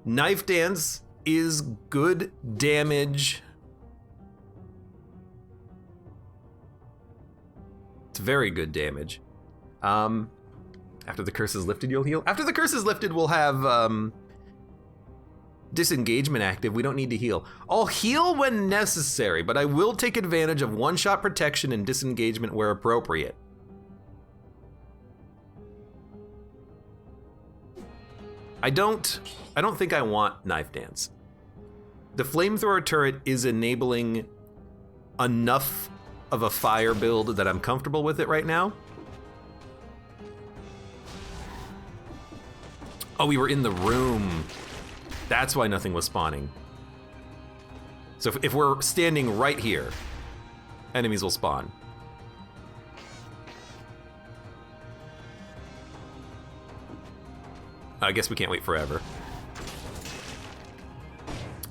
Knife Dance is good damage. It's very good damage. After the curse is lifted, you'll heal. After the curse is lifted, we'll have disengagement active. We don't need to heal. I'll heal when necessary, but I will take advantage of one-shot protection and disengagement where appropriate. I don't think I want Knife Dance. The flamethrower turret is enabling enough of a fire build that I'm comfortable with it right now. Oh, we were in the room. That's why nothing was spawning. So if we're standing right here, enemies will spawn. I guess we can't wait forever.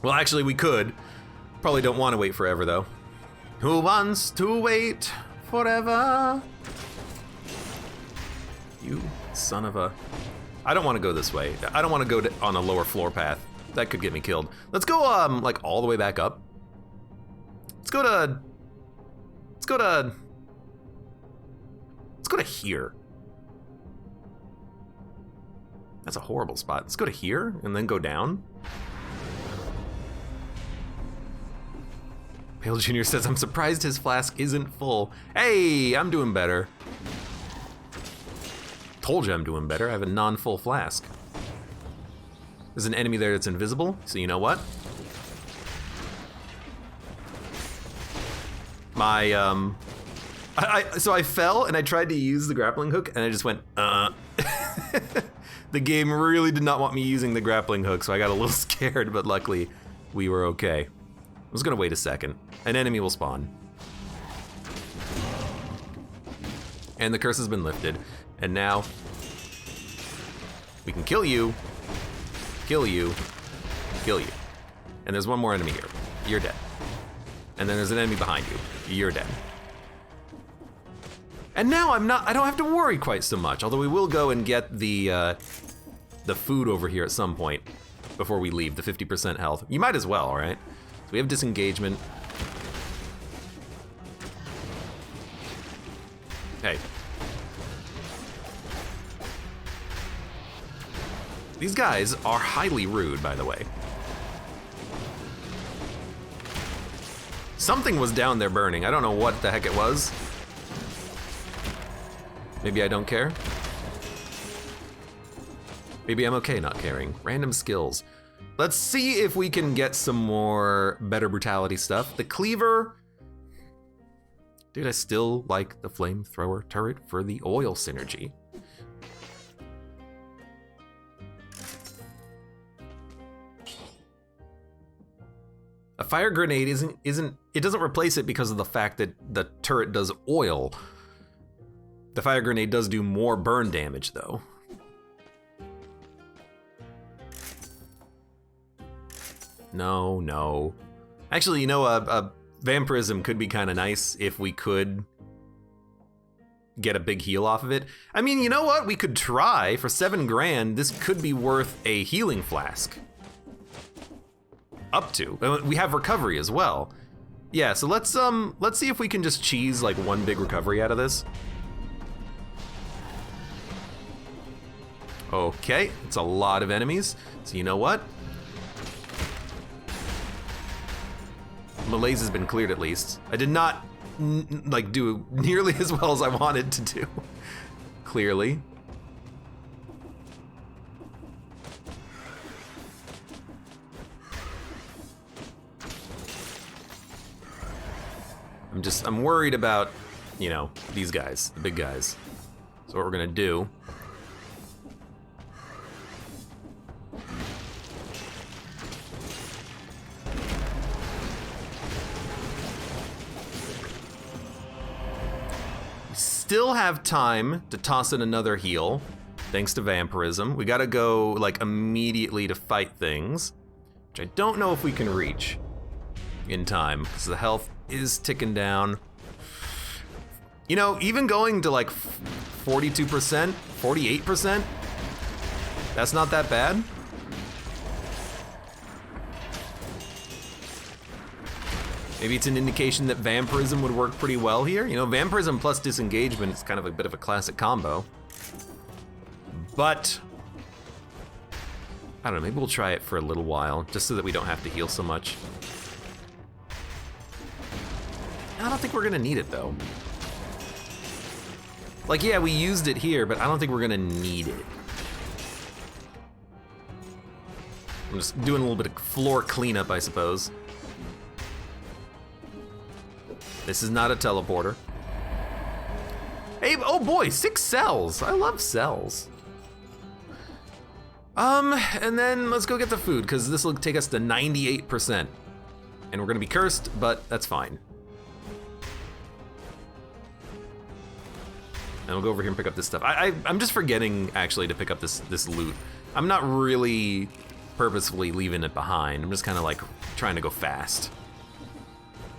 Well, actually, we could. Probably don't want to wait forever, though. Who wants to wait forever? You son of a... I don't want to go this way. I don't want to go on a lower floor path. That could get me killed. Let's go, like, all the way back up. Let's go to here. That's a horrible spot. Let's go to here and then go down. Pale Jr. says, I'm surprised his flask isn't full. Hey, I'm doing better. Told you I'm doing better. I have a non-full flask. There's an enemy there that's invisible, so you know what? So I fell and I tried to use the grappling hook and I just went, The game really did not want me using the grappling hook, so I got a little scared, but luckily we were okay. I was gonna wait a second. An enemy will spawn. And the curse has been lifted. And now we can kill you, kill you, kill you. And there's one more enemy here. You're dead. And then there's an enemy behind you. You're dead. And now I don't have to worry quite so much, although we will go and get the food over here at some point before we leave, the 50% health. You might as well, all right? So we have disengagement. Hey. These guys are highly rude, by the way. Something was down there burning. I don't know what the heck it was. Maybe I don't care. Maybe I'm okay not caring. Random skills. Let's see if we can get some more better brutality stuff. The cleaver. Dude, I still like the flamethrower turret for the oil synergy. A fire grenade it doesn't replace it because of the fact that the turret does oil. The fire grenade does do more burn damage though. No. Actually, you know, a vampirism could be kind of nice if we could get a big heal off of it. I mean, you know what? We could try for 7 grand. This could be worth a healing flask. Up to. We have recovery as well. Yeah, so let's see if we can just cheese like one big recovery out of this. Okay, it's a lot of enemies. So you know what? Malaise has been cleared at least. I did not like do nearly as well as I wanted to do. Clearly. I'm worried about, you know, these guys, the big guys. So what we're gonna do. We still have time to toss in another heal, thanks to vampirism. We gotta go like immediately to fight things, which I don't know if we can reach in time, because the health is ticking down. You know, even going to like 42%, 48%, that's not that bad. Maybe it's an indication that vampirism would work pretty well here. You know, vampirism plus disengagement is kind of a bit of a classic combo. But I don't know, maybe we'll try it for a little while, just so that we don't have to heal so much. I don't think we're gonna need it though. Like, yeah, we used it here, but I don't think we're gonna need it. I'm just doing a little bit of floor cleanup, I suppose. This is not a teleporter. Hey, oh boy, 6 cells. I love cells. And then let's go get the food, because this will take us to 98%. And we're gonna be cursed, but that's fine. And we'll go over here and pick up this stuff. I'm just forgetting, actually, to pick up this loot. I'm not really purposefully leaving it behind. I'm just kind of like trying to go fast.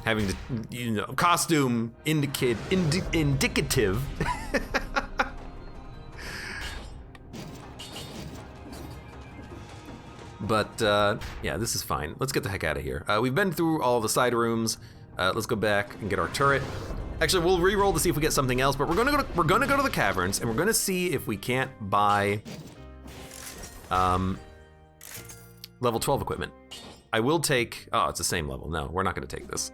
Having to, you know, costume indicative. But, yeah, this is fine. Let's get the heck out of here. We've been through all the side rooms. Let's go back and get our turret. Actually, we'll re-roll to see if we get something else, but we're gonna go to the caverns, and we're gonna see if we can't buy level 12 equipment. I will take, oh, it's the same level. No, we're not gonna take this.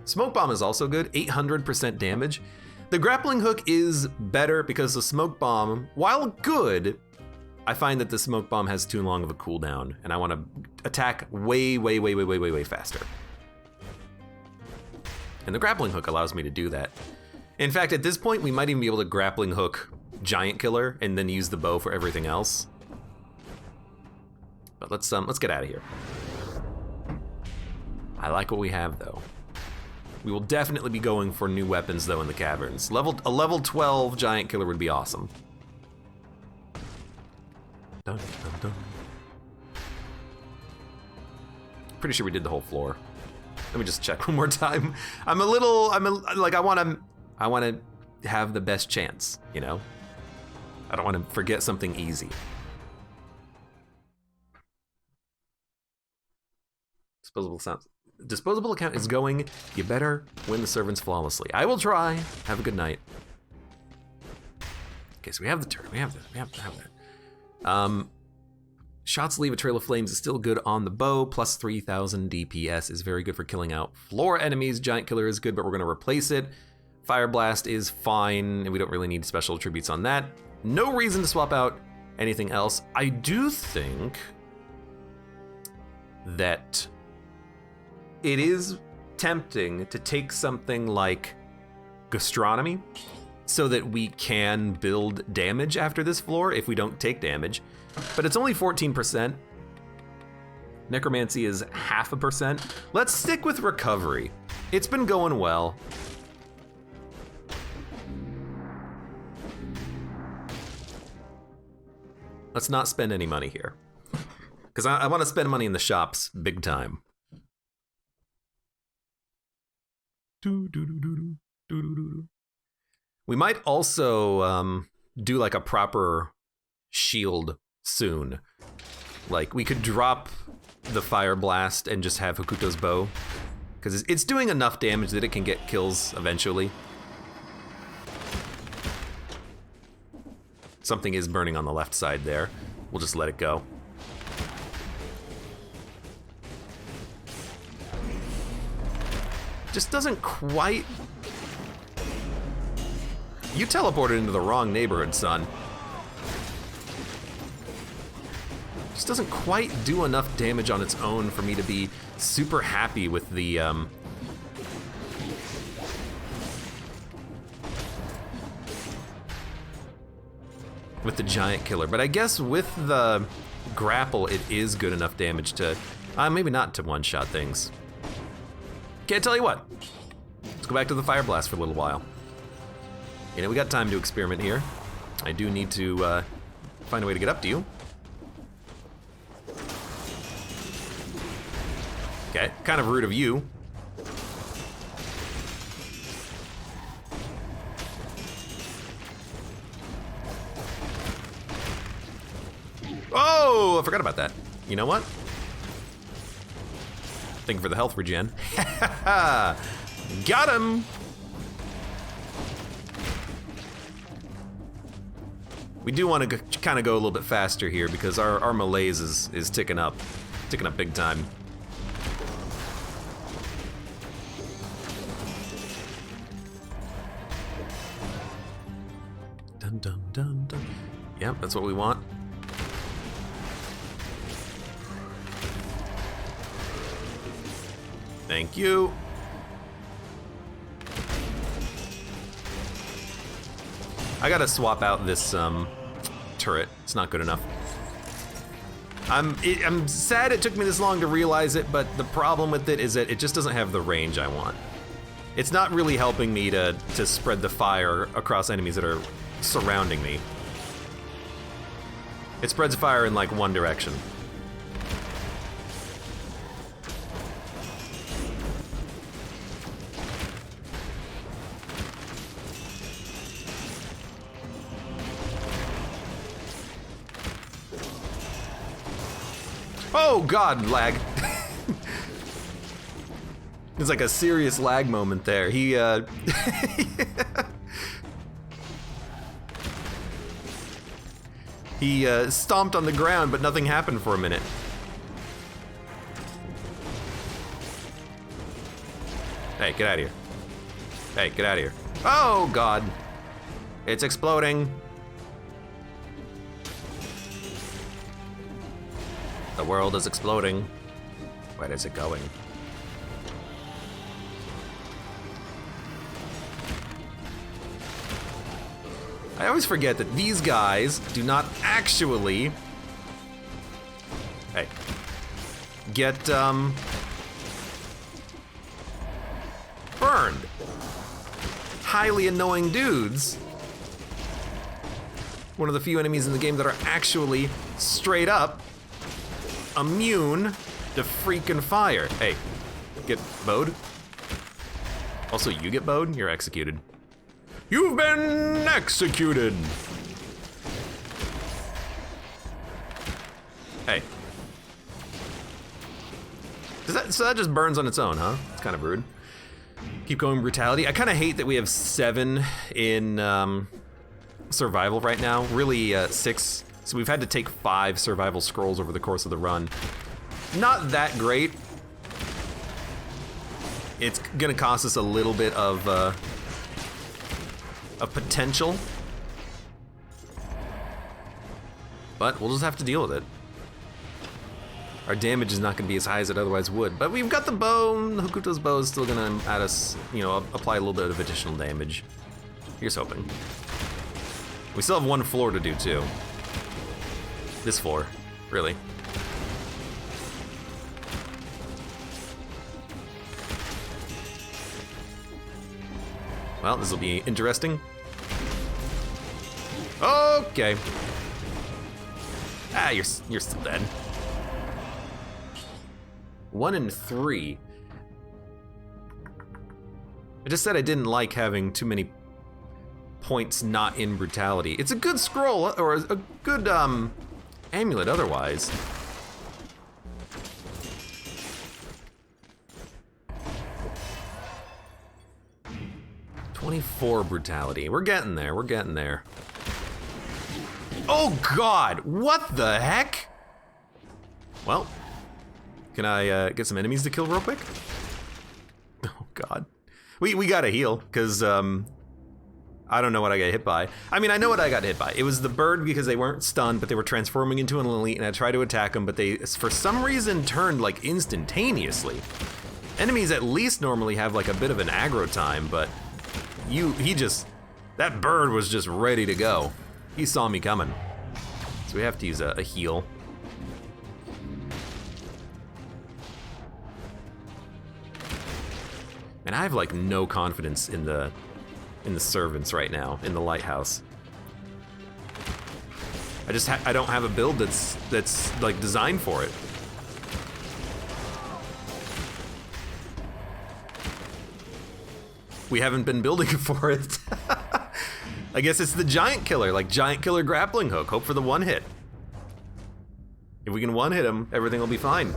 Smoke bomb is also good, 800% damage. The grappling hook is better because the smoke bomb, while good, I find that the smoke bomb has too long of a cooldown, and I want to attack way faster. And the grappling hook allows me to do that. In fact, at this point, we might even be able to grappling hook Giant Killer and then use the bow for everything else. But let's get out of here. I like what we have, though. We will definitely be going for new weapons, though, in the caverns. A level 12 Giant Killer would be awesome. Dun, dun, dun. Pretty sure we did the whole floor. Let me just check one more time. I want to have the best chance, you know? I don't want to forget something easy. Disposable sounds. Disposable account is going. You better win the servants flawlessly. I will try. Have a good night. Okay, so we have the turret. We have that. Shots leave a trail of flames is still good on the bow. Plus 3,000 DPS is very good for killing out floor enemies. Giant Killer is good, but we're going to replace it. Fire Blast is fine, and we don't really need special attributes on that. No reason to swap out anything else. I do think that it is tempting to take something like Gastronomy so that we can build damage after this floor if we don't take damage. But it's only 14%. Necromancy is 0.5%. Let's stick with Recovery. It's been going well. Let's not spend any money here, because I want to spend money in the shops big time. We might also do like a proper shield soon. Like we could drop the Fire Blast and just have Hokuto's bow, because it's doing enough damage that it can get kills eventually. Something is burning on the left side there. We'll just let it go. Just doesn't quite... You teleported into the wrong neighborhood, son. Just doesn't quite do enough damage on its own for me to be super happy with the Giant Killer. But I guess with the grapple, it is good enough damage to, maybe not to one-shot things. Can't tell you what. Let's go back to the Fire Blast for a little while. You know, we got time to experiment here. I do need to find a way to get up to you. Okay, kind of rude of you. Oh, I forgot about that. You know what? Thank you for the health regen. Got him! We do want to kind of go a little bit faster here because our malaise is ticking up big time. Dun dun dun dun. Yep, that's what we want. Thank you. I gotta swap out this turret. It's not good enough. I'm sad it took me this long to realize it, but the problem with it is that it just doesn't have the range I want. It's not really helping me to spread the fire across enemies that are surrounding me. It spreads fire in like one direction. Oh God, lag. It's like a serious lag moment there. He he stomped on the ground, but nothing happened for a minute. Hey, get out of here. Hey, get out of here. Oh God. It's exploding. The world is exploding. Where is it going? I always forget that these guys do not actually, hey, get burned. Highly annoying dudes. One of the few enemies in the game that are actually straight up immune to freaking fire. Hey, get bowed. Also, you get bowed, you're executed. You've been executed. Hey. So that just burns on its own, huh? It's kind of rude. Keep going, brutality. I kind of hate that we have 7 in survival right now. Really 6. So we've had to take 5 survival scrolls over the course of the run. Not that great. It's gonna cost us a little bit of potential. But we'll just have to deal with it. Our damage is not gonna be as high as it otherwise would. But we've got the bow. Hokuto's bow is still gonna add us, you know, apply a little bit of additional damage. Here's hoping. We still have 1 floor to do too. This floor, really. Well, this will be interesting. Okay. Ah, you're still dead. 1 and 3. I just said I didn't like having too many points not in brutality. It's a good scroll, or a good amulet otherwise. "24 brutality. We're getting there, we're getting there. Oh God, what the heck? Well, can I get some enemies to kill real quick? Oh God. We gotta heal, because I don't know what I got hit by. I mean, I know what I got hit by. It was the bird because they weren't stunned, but they were transforming into an elite, and I tried to attack them, but they, for some reason, turned like instantaneously. Enemies at least normally have like a bit of an aggro time, but that bird was just ready to go. He saw me coming. So we have to use a heal. And I have like no confidence in the servants right now, in the Lighthouse. I don't have a build that's like designed for it. We haven't been building for it. I guess it's the giant killer, like giant killer grappling hook. Hope for the 1 hit. If we can 1 hit him, everything will be fine.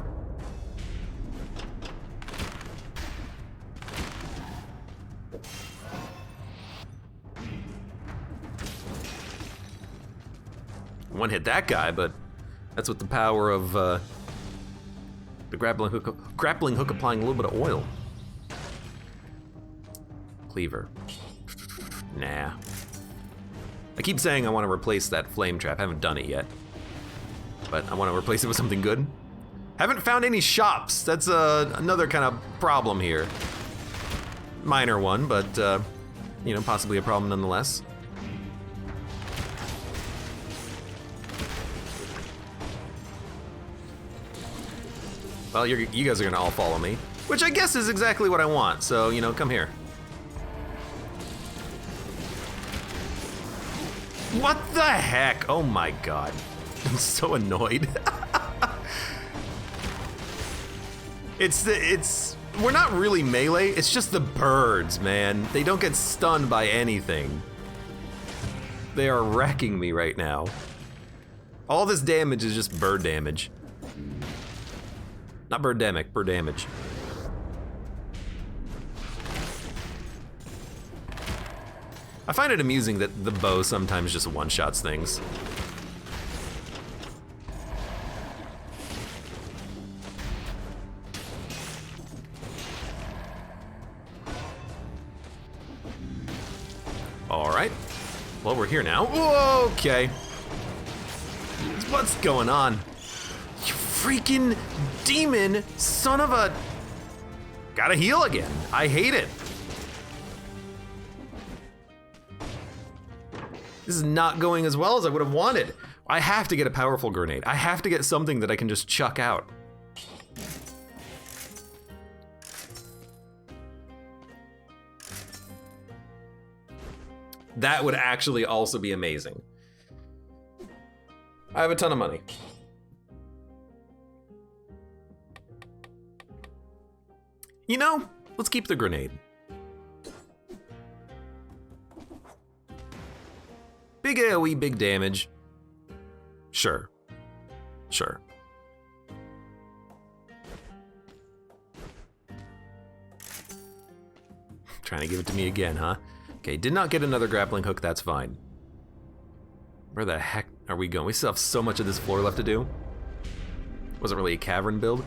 One hit that guy, but that's with the power of the grappling hook applying a little bit of oil. Cleaver. Nah. I keep saying I want to replace that flame trap. I haven't done it yet. But I want to replace it with something good. Haven't found any shops. That's another kind of problem here. Minor one, but you know, possibly a problem nonetheless. Well, you guys are gonna all follow me, which I guess is exactly what I want. So, you know, come here. What the heck? Oh my god. I'm so annoyed. We're not really melee, it's just the birds, man. They don't get stunned by anything. They are wrecking me right now. All this damage is just bird damage. Not birdemic, bird damage. I find it amusing that the bow sometimes just one-shots things. All right, well, we're here now. Whoa, okay. What's going on? You freaking demon son of a... Gotta heal again. I hate it. This is not going as well as I would have wanted. I have to get a powerful grenade. I have to get something that I can just chuck out. That would actually also be amazing. I have a ton of money. You know, let's keep the grenade. Big AoE, big damage. Sure. Sure. Trying to give it to me again, huh? Okay, did not get another grappling hook, that's fine. Where the heck are we going? We still have so much of this floor left to do. Wasn't really a cavern build.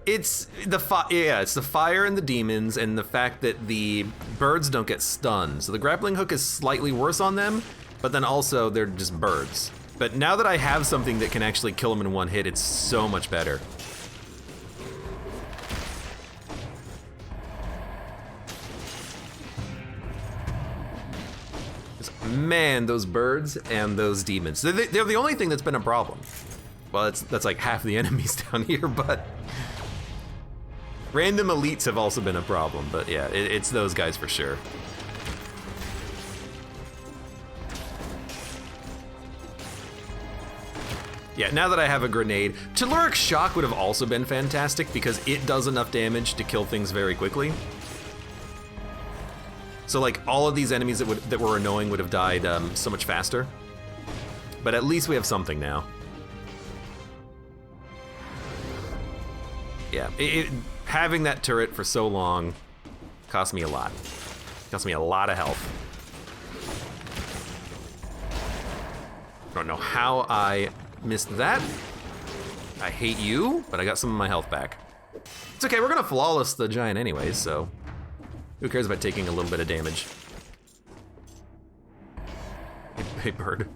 It's the fire and the demons and the fact that the birds don't get stunned. So the grappling hook is slightly worse on them, but then also they're just birds. But now that I have something that can actually kill them in one hit, it's so much better. Man, those birds and those demons. They're the only thing that's been a problem. Well, that's like half the enemies down here, but... Random elites have also been a problem, but yeah, it's those guys for sure. Yeah, now that I have a grenade, Telluric Shock would have also been fantastic because it does enough damage to kill things very quickly. So like all of these enemies that were annoying would have died so much faster. But at least we have something now. Yeah, having that turret for so long cost me a lot. Cost me a lot of health. Don't know how I missed that. I hate you, but I got some of my health back. It's okay, we're gonna flawless the giant anyways, so who cares about taking a little bit of damage? Hey, bird.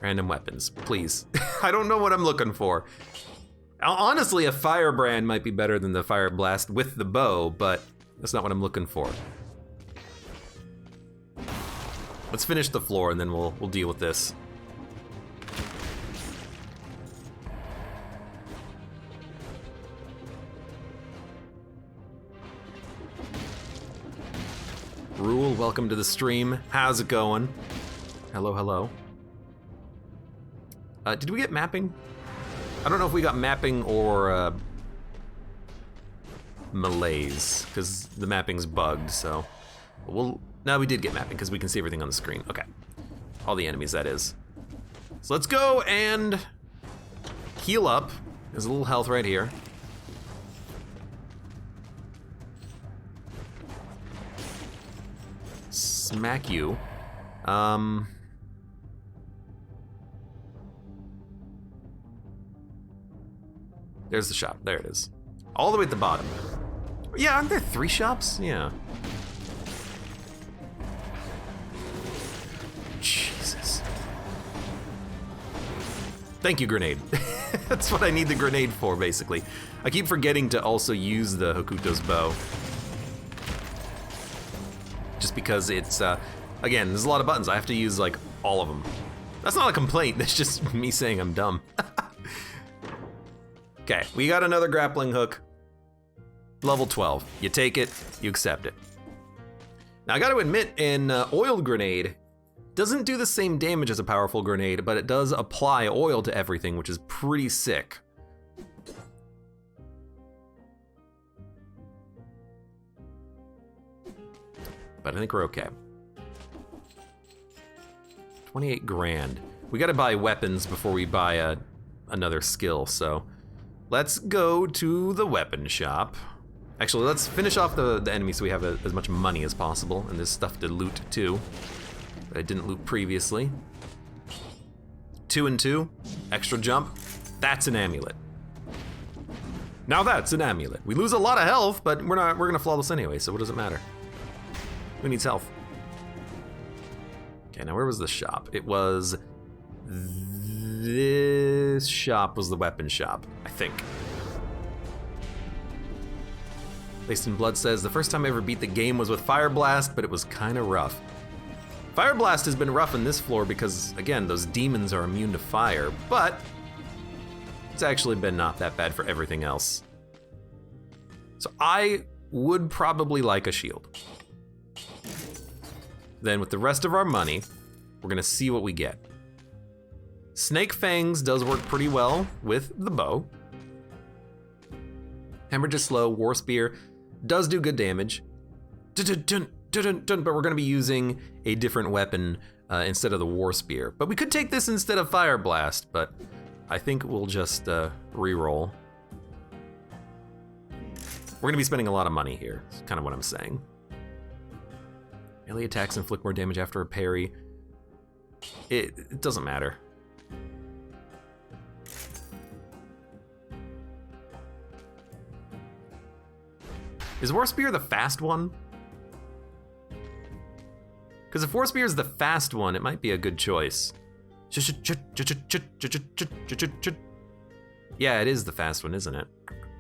Random weapons, please. I don't know what I'm looking for. Honestly, a firebrand might be better than the fire blast with the bow, but that's not what I'm looking for. Let's finish the floor and then we'll deal with this. Rule, welcome to the stream. How's it going? Hello, hello. Did we get mapping? I don't know if we got mapping or malaise, because the mapping's bugged, so no, we did get mapping because we can see everything on the screen. Okay, all the enemies, that is. So let's go and heal up. There's a little health right here. Smack you. There's the shop, there it is. All the way at the bottom. Yeah, aren't there 3 shops? Yeah. Jesus. Thank you, grenade. That's what I need the grenade for, basically. I keep forgetting to also use the Hokuto's bow. Just because it's, again, there's a lot of buttons. I have to use, like, all of them. That's not a complaint, that's just me saying I'm dumb. Okay, we got another grappling hook. Level 12. You take it, you accept it. Now I gotta admit, an oiled grenade doesn't do the same damage as a powerful grenade, but it does apply oil to everything, which is pretty sick. But I think we're okay. 28 grand. We gotta buy weapons before we buy another skill, so let's go to the weapon shop. Actually, let's finish off the enemy so we have as much money as possible, and there's stuff to loot too that I didn't loot previously. 2 and 2, extra jump, that's an amulet. Now that's an amulet. We lose a lot of health, but we're gonna flawless anyway, so what does it matter? Who needs health? Okay, now where was the shop? It was this shop was the weapon shop, I think. Laced in Blood says, the first time I ever beat the game was with Fire Blast, but it was kind of rough. Fire Blast has been rough in this floor because, again, those demons are immune to fire, but it's actually been not that bad for everything else. So I would probably like a shield. Then with the rest of our money, we're gonna see what we get. Snake Fangs does work pretty well with the bow. Hemorrhage is slow, War Spear does do good damage. But we're gonna be using a different weapon instead of the War Spear. But we could take this instead of Fire Blast, but I think we'll just re-roll. We're gonna be spending a lot of money here, is kind of what I'm saying. Melee attacks inflict more damage after a parry. It doesn't matter. Is War Spear the fast one? Because if War Spear is the fast one, it might be a good choice. Yeah, it is the fast one, isn't it?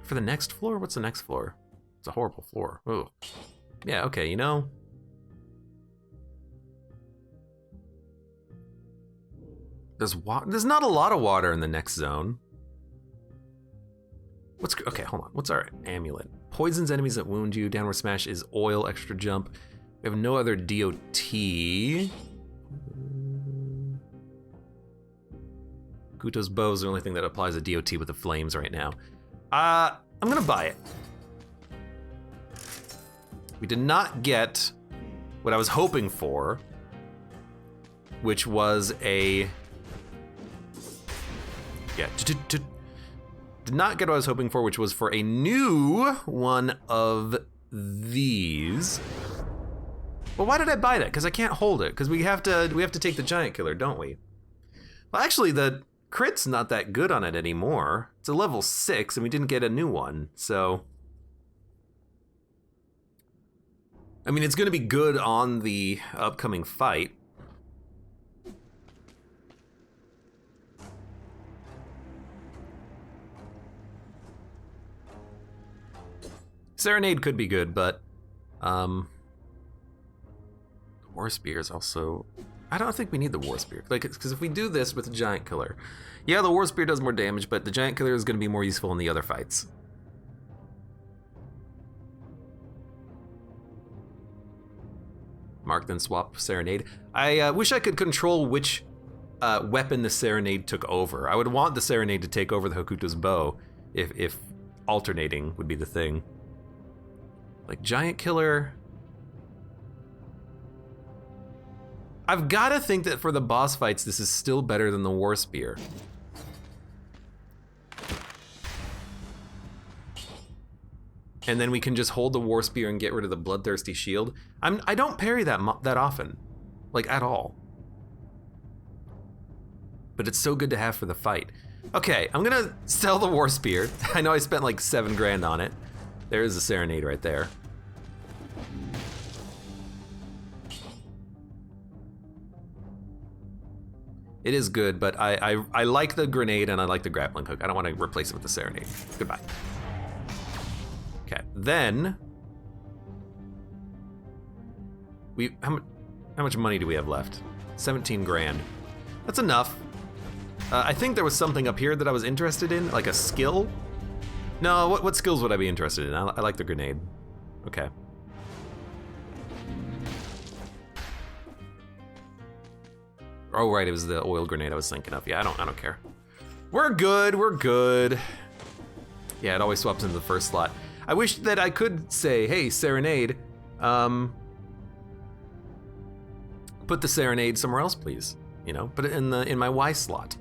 For the next floor? What's the next floor? It's a horrible floor. Ugh. Yeah, okay, you know. There's not a lot of water in the next zone. Okay, hold on. What's our amulet? Poisons enemies that wound you. Downward smash is oil, extra jump. We have no other DOT. Kuto's bow is the only thing that applies a DOT with the flames right now. I'm gonna buy it. We did not get what I was hoping for, which was a... Yeah, did not get what I was hoping for, which was for a new one of these. But why did I buy that? Because I can't hold it. Because we have to take the giant killer, don't we? Well, actually, the crit's not that good on it anymore. It's a level 6, and we didn't get a new one. So, I mean, it's going to be good on the upcoming fight. Serenade could be good, but War Spear is also... I don't think we need the War Spear. Like, because if we do this with the Giant Killer, yeah, the War Spear does more damage, but the Giant Killer is going to be more useful in the other fights. Mark, then swap Serenade. I wish I could control which weapon the Serenade took over. I would want the Serenade to take over the Hokuto's bow if alternating would be the thing. Like, Giant Killer... I've got to think that for the boss fights, this is still better than the War Spear. And then we can just hold the War Spear and get rid of the Bloodthirsty Shield. I don't parry that often, like at all. But it's so good to have for the fight. Okay, I'm gonna sell the War Spear. I know I spent like 7 grand on it. There is a Serenade right there. It is good, but I like the grenade and I like the grappling hook. I don't want to replace it with the Serenade. Goodbye. Okay, then how much money do we have left? 17 grand. That's enough. I think there was something up here that I was interested in, like a skill. No, what skills would I be interested in? I like the grenade. Okay. Oh right, it was the oil grenade I was thinking of. Yeah, I don't care. We're good. Yeah, it always swaps into the first slot. I wish that I could say, hey, Serenade, put the Serenade somewhere else, please. You know, put it in my Y slot.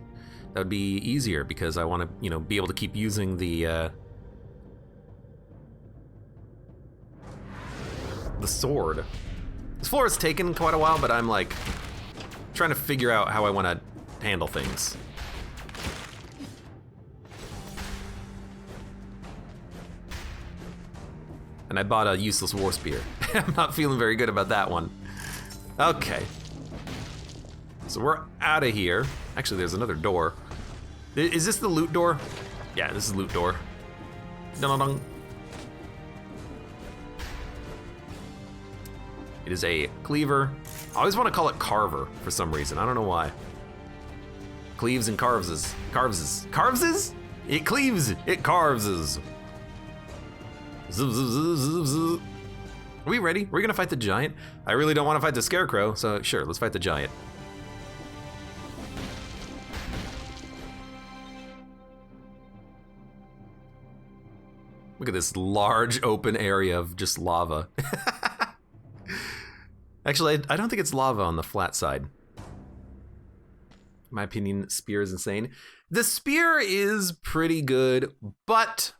That would be easier because I want to, you know, be able to keep using the sword. This floor has taken quite a while, but I'm like trying to figure out how I want to handle things. And I bought a useless war spear. I'm not feeling very good about that one. Okay. So we're out of here. Actually, there's another door. Is this the loot door? Yeah, this is the loot door. Dun-dun-dun. It is a cleaver. I always want to call it carver for some reason. I don't know why. Cleaves and carveses. Carveses. Carveses? It cleaves. It carveses. Are we ready? We're gonna fight the giant? I really don't want to fight the scarecrow, so sure, let's fight the giant. Look at this large open area of just lava. Actually, I don't think it's lava on the flat side. In my opinion, spear is insane. The spear is pretty good, but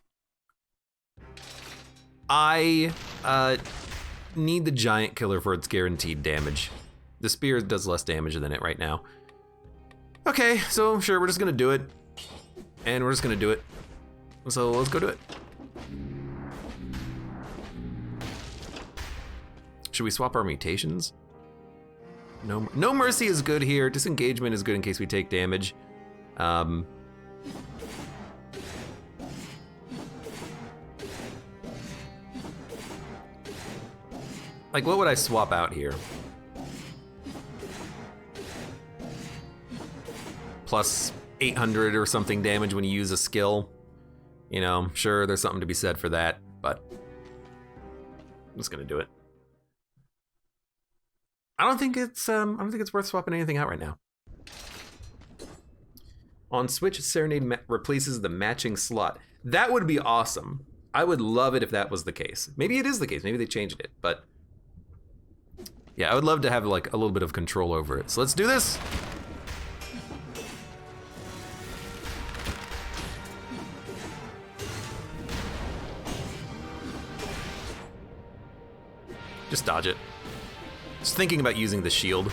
I need the giant killer for its guaranteed damage. The spear does less damage than it right now. Okay, so sure, we're just gonna do it. And we're just gonna do it. So let's go do it. Should we swap our mutations? No mercy is good here. Disengagement is good in case we take damage. Like, what would I swap out here? Plus 800 or something damage when you use a skill. You know, sure, there's something to be said for that, but I'm just gonna do it. I don't think it's worth swapping anything out right now. On Switch, Serenade replaces the matching slot. That would be awesome. I would love it if that was the case. Maybe it is the case. Maybe they changed it, but yeah, I would love to have like a little bit of control over it. So let's do this. Just dodge it. Just thinking about using the shield.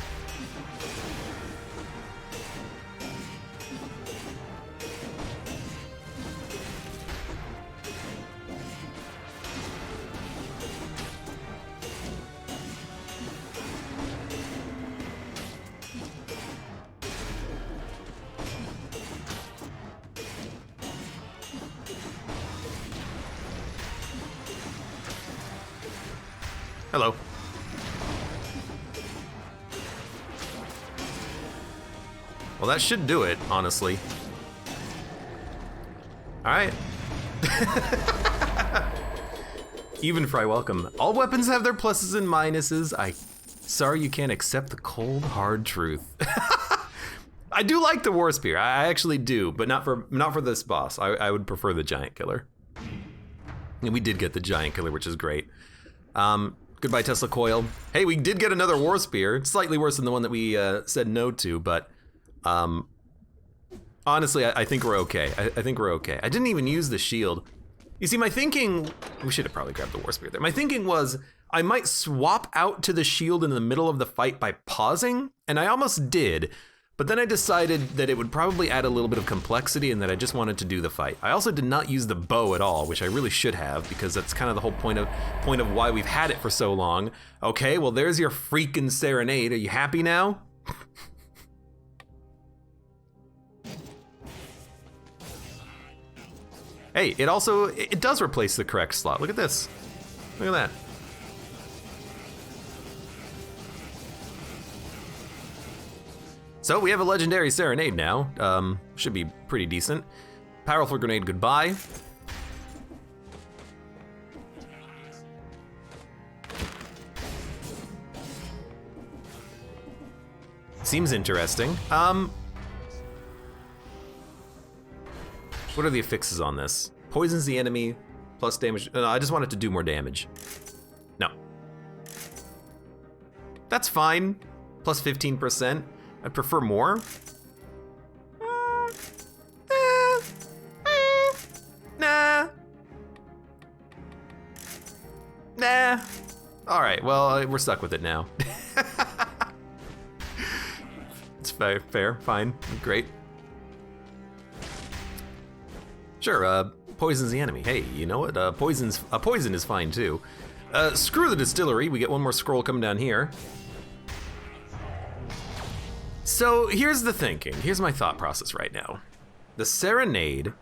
Hello. Well, that should do it, honestly. All right. Even fry welcome. All weapons have their pluses and minuses. Sorry you can't accept the cold, hard truth. I do like the war spear. I actually do, but not for this boss. I would prefer the giant killer. And we did get the giant killer, which is great. Goodbye, Tesla coil. Hey, we did get another war spear. It's slightly worse than the one that we said no to, but honestly, I think we're okay. I think we're okay. I didn't even use the shield. You see, my thinking, we should have probably grabbed the war spear there. My thinking was I might swap out to the shield in the middle of the fight by pausing, and I almost did, but then I decided that it would probably add a little bit of complexity and that I just wanted to do the fight. I also did not use the bow at all, which I really should have, because that's kind of the whole point of why we've had it for so long. Okay, well, there's your freaking Serenade. Are you happy now? Hey, it does replace the correct slot. Look at this. Look at that. So we have a legendary Serenade now. Should be pretty decent. Powerful grenade, goodbye. Seems interesting. What are the affixes on this? Poisons the enemy, plus damage. No, I just want it to do more damage. No. That's fine. Plus 15%. I'd prefer more. Nah. All right, well, we're stuck with it now. It's fair, fine, great. Sure, poisons the enemy. Hey, you know what? Poison is fine too. Screw the distillery. We get one more scroll coming down here. So here's the thinking. Here's my thought process right now. The Serenade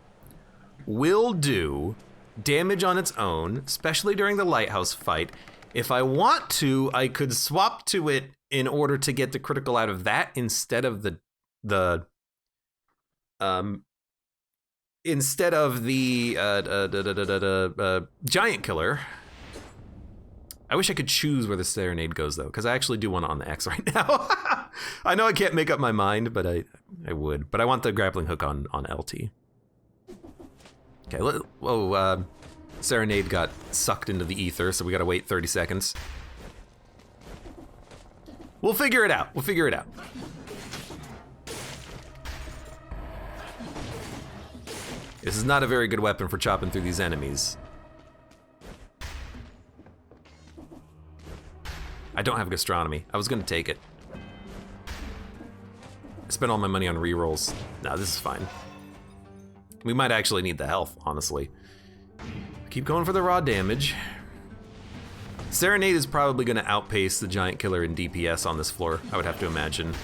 will do damage on its own, especially during the Lighthouse fight. If I want to, I could swap to it in order to get the critical out of that instead of the giant killer. I wish I could choose where the Serenade goes though, because I actually do want it on the X right now. I know I can't make up my mind, but I would. But I want the grappling hook on LT. Okay, Serenade got sucked into the ether, so we gotta wait 30 seconds. We'll figure it out. This is not a very good weapon for chopping through these enemies. I don't have gastronomy. I was gonna take it. I spent all my money on rerolls. No, this is fine. We might actually need the health, honestly. Keep going for the raw damage. Serenade is probably gonna outpace the giant killer in DPS on this floor, I would have to imagine.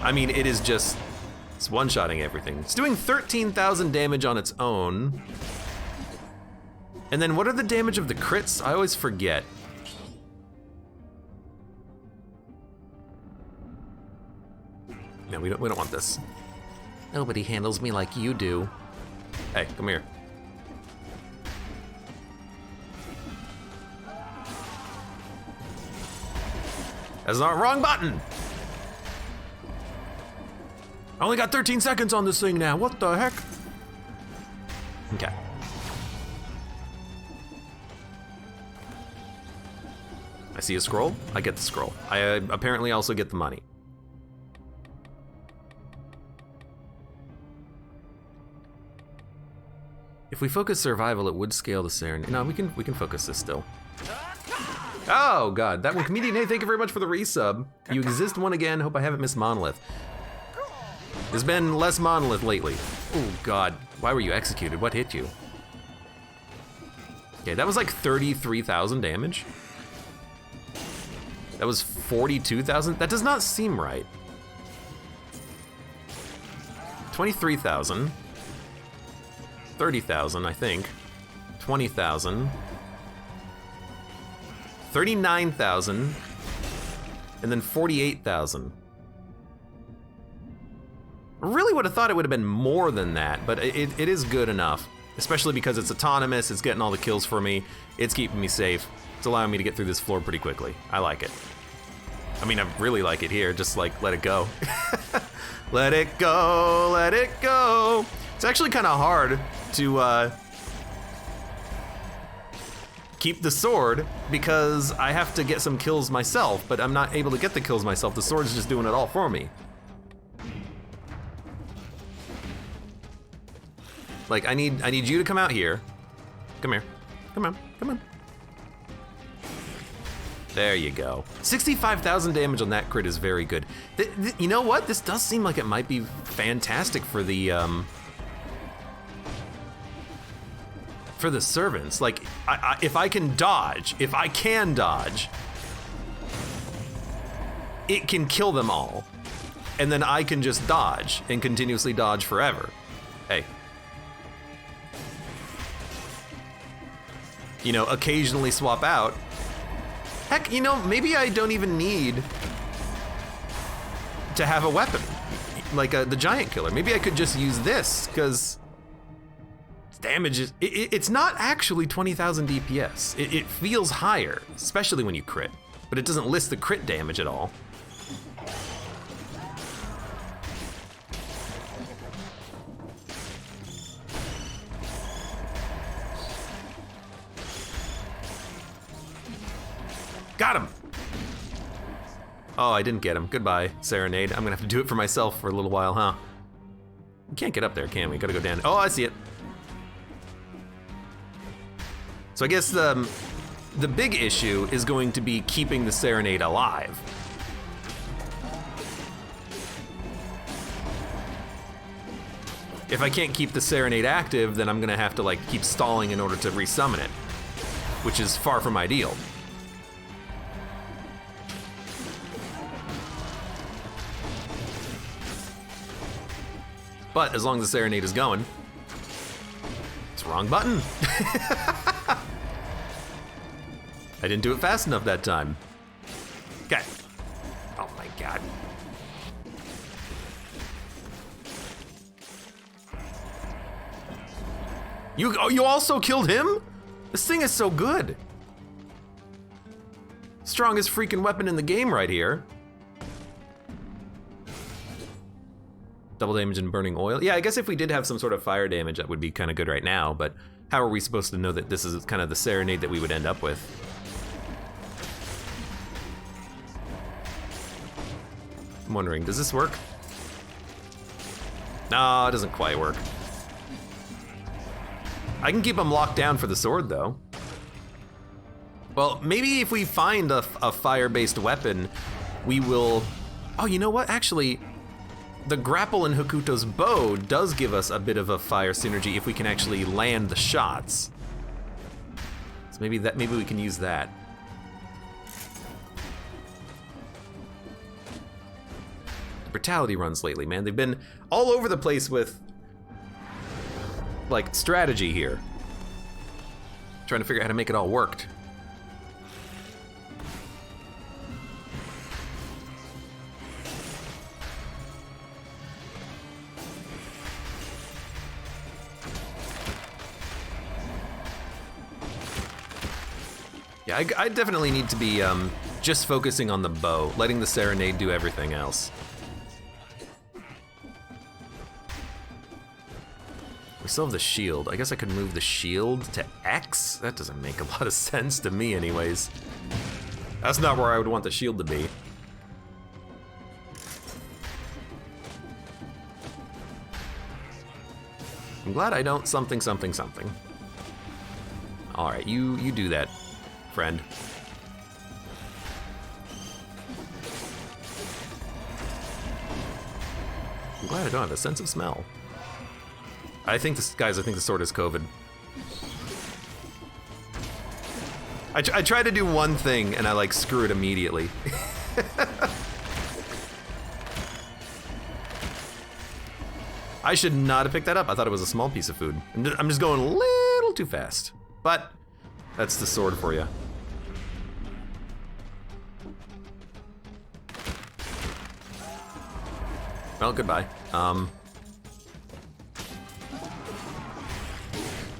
I mean, it is just, it's one-shotting everything. It's doing 13,000 damage on its own. And then what are the damage of the crits? I always forget. No, we don't want this. Nobody handles me like you do. Hey, come here. That's not wrong button. I only got 13 seconds on this thing now. What the heck? Okay. I see a scroll. I get the scroll. I apparently also get the money. If we focus survival, it would scale the Serenade. No, we can focus this still. Oh god, that one comedian. Hey, thank you very much for the resub. You exist one again. Hope I haven't missed Monolith. There's been less Monolith lately. Oh god, why were you executed? What hit you? Okay, that was like 33,000 damage. That was 42,000. That does not seem right. 23,000. 30,000, I think. 20,000. 39,000. And then 48,000. I really would have thought it would have been more than that, but it is good enough. Especially because it's autonomous, it's getting all the kills for me, it's keeping me safe. It's allowing me to get through this floor pretty quickly. I like it. I mean, I really like it here, just like, let it go. Let it go, let it go. It's actually kind of hard to keep the sword because I have to get some kills myself, but I'm not able to get the kills myself. The sword's just doing it all for me. Like, I need you to come out here. Come here. Come on, come on. There you go. 65,000 damage on that crit is very good. You know what? This does seem like it might be fantastic for the servants. Like, if I can dodge, it can kill them all. And then I can just dodge and continuously dodge forever. Hey. You know, occasionally swap out. Heck, you know, maybe I don't even need to have a weapon, like the giant killer. Maybe I could just use this, because damage is... It's not actually 20,000 DPS. It feels higher, especially when you crit, but it doesn't list the crit damage at all. Got him! Oh, I didn't get him. Goodbye, Serenade. I'm gonna have to do it for myself for a little while, huh? We can't get up there, can we? Gotta go down. Oh, I see it. So I guess the big issue is going to be keeping the Serenade alive. If I can't keep the Serenade active, then I'm gonna have to like keep stalling in order to resummon it, which is far from ideal. But as long as the Serenade is going, it's the wrong button. I didn't do it fast enough that time. Okay. Oh my God. You also killed him? This thing is so good. Strongest freaking weapon in the game right here. Double damage and burning oil. Yeah, I guess if we did have some sort of fire damage, that would be kind of good right now, but how are we supposed to know that this is kind of the Serenade that we would end up with? I'm wondering, does this work? No, it doesn't quite work. I can keep them locked down for the sword, though. Well, maybe if we find a fire-based weapon, we will... Oh, you know what? Actually, the grapple in Hokuto's bow does give us a bit of a fire synergy if we can actually land the shots. So maybe we can use that. The brutality runs lately, man. They've been all over the place with like strategy here. Trying to figure out how to make it all work. Yeah, I definitely need to be just focusing on the bow, letting the Serenade do everything else. We still have the shield. I guess I could move the shield to X? That doesn't make a lot of sense to me anyways. That's not where I would want the shield to be. I'm glad I don't something. All right, you do that, friend. I'm glad I don't have a sense of smell. I think the sword is COVID. I tried to do one thing and I like screw it immediately. I should not have picked that up. I thought it was a small piece of food. I'm just going a little too fast. But that's the sword for you. Well, goodbye.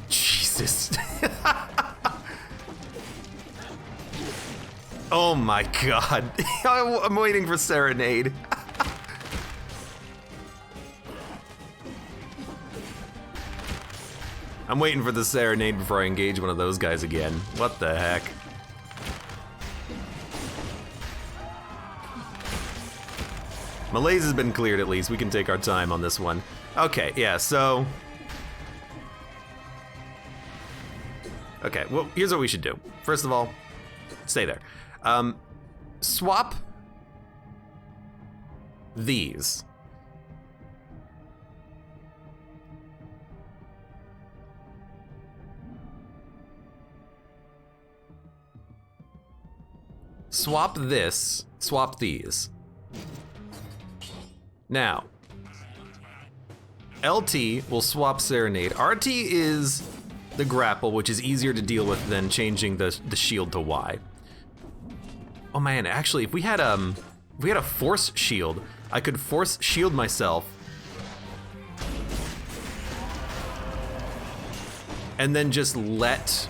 Jesus. Oh my God. I'm waiting for Serenade. I'm waiting for the Serenade before I engage one of those guys again. What the heck? Malaise has been cleared at least. We can take our time on this one. Okay, yeah, so... Okay, well, here's what we should do. First of all, stay there. Swap these. Swap this, swap these. Now, LT will swap Serenade. RT is the grapple, which is easier to deal with than changing the shield to Y. Oh man, actually, if we had a force shield, I could force shield myself. and then just let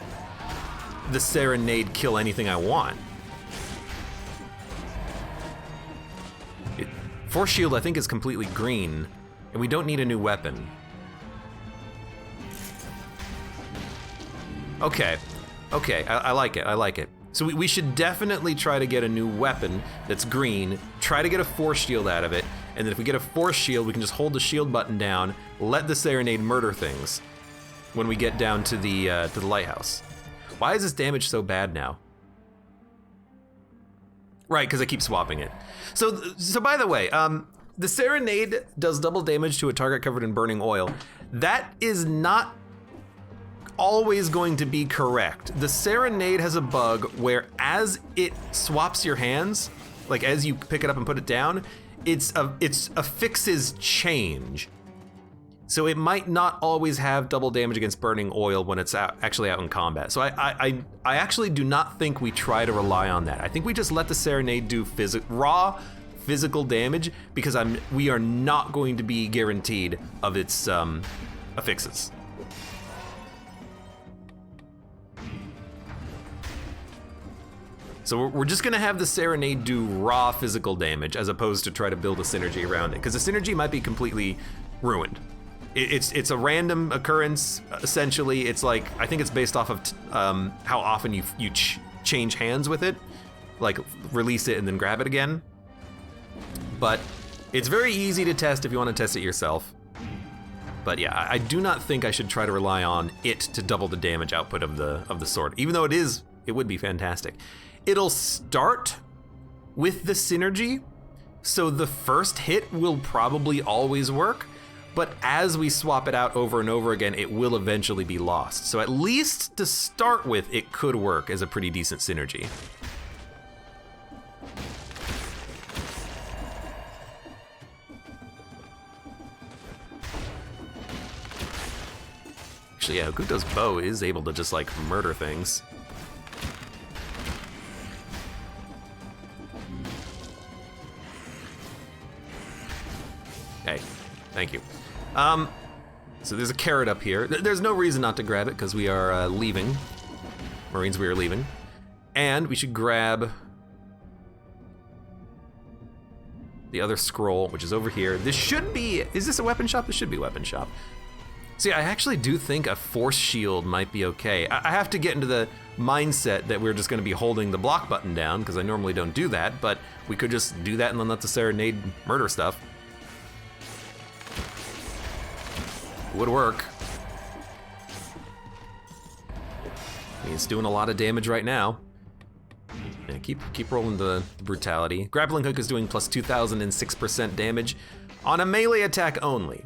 the Serenade kill anything I want. Force Shield, I think, is completely green, and we don't need a new weapon. Okay, I like it, I like it. So we should definitely try to get a new weapon that's green, try to get a Force Shield out of it, and then if we get a Force Shield, we can just hold the shield button down, let the Serenade murder things when we get down to the Lighthouse. Why is this damage so bad now? Right, because I keep swapping it. So by the way, the Serenade does double damage to a target covered in burning oil. That is not always going to be correct. The Serenade has a bug where as it swaps your hands, like as you pick it up and put it down, it's affixes change. So it might not always have double damage against burning oil when it's actually out in combat. So I actually do not think we try to rely on that. I think we just let the Serenade do raw physical damage because we are not going to be guaranteed of its affixes. So we're just gonna have the Serenade do raw physical damage as opposed to try to build a synergy around it, because the synergy might be completely ruined. It's a random occurrence, essentially. It's like, I think it's based off of how often you change hands with it, like release it and then grab it again. But it's very easy to test if you want to test it yourself. But yeah, I do not think I should try to rely on it to double the damage output of the sword, even though it would be fantastic. It'll start with the synergy, so the first hit will probably always work, but as we swap it out over and over again, it will eventually be lost. So at least to start with, it could work as a pretty decent synergy. Actually, yeah, Hokuto's bow is able to just like murder things. Hey, thank you. So there's a carrot up here. There's no reason not to grab it because we are leaving. Marines, we are leaving. And we should grab the other scroll, which is over here. This should be, is this a weapon shop? This should be a weapon shop. See, I actually do think a force shield might be okay. I have to get into the mindset that we're just gonna be holding the block button down because I normally don't do that, but we could just do that and then let the Serenade murder stuff. Would work. I mean, it's doing a lot of damage right now. Yeah, keep rolling the brutality. Grappling hook is doing plus 2,006% damage on a melee attack only.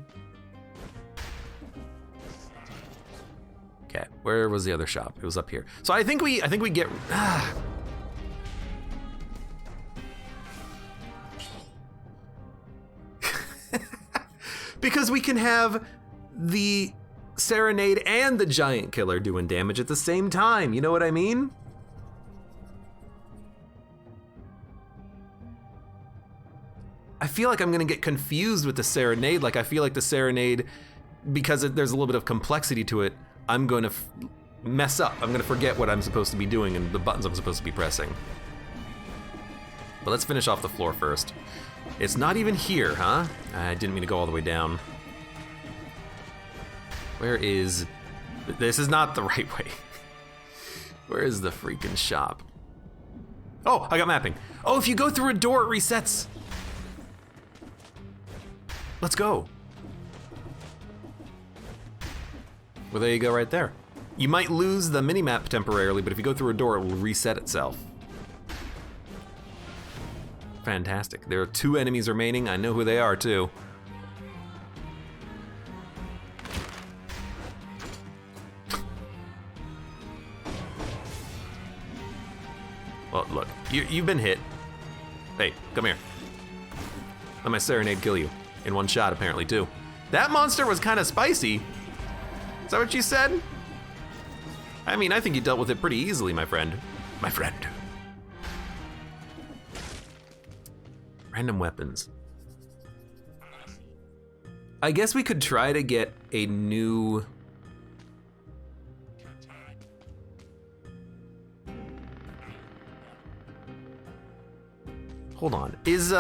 Okay, where was the other shop? It was up here. So I think we get. Because we can have the Serenade and the Giant Killer doing damage at the same time. You know what I mean? I feel like I'm gonna get confused with the Serenade. Like I feel like the Serenade, because there's a little bit of complexity to it, I'm gonna mess up. I'm gonna forget what I'm supposed to be doing and the buttons I'm supposed to be pressing. But let's finish off the floor first. It's not even here, huh? I didn't mean to go all the way down. Where is... This is not the right way. Where is the freaking shop? Oh, I got mapping. Oh, if you go through a door, it resets. Let's go. Well, there you go right there. You might lose the minimap temporarily, but if you go through a door, it will reset itself. Fantastic. There are 2 enemies remaining. I know who they are, too. Well, look, you've been hit. Hey, come here. Let my Serenade kill you. In one shot, apparently, too. That monster was kind of spicy. Is that what you said? I mean, I think you dealt with it pretty easily, my friend. My friend. Random weapons. I guess we could try to get a new Hold on. Is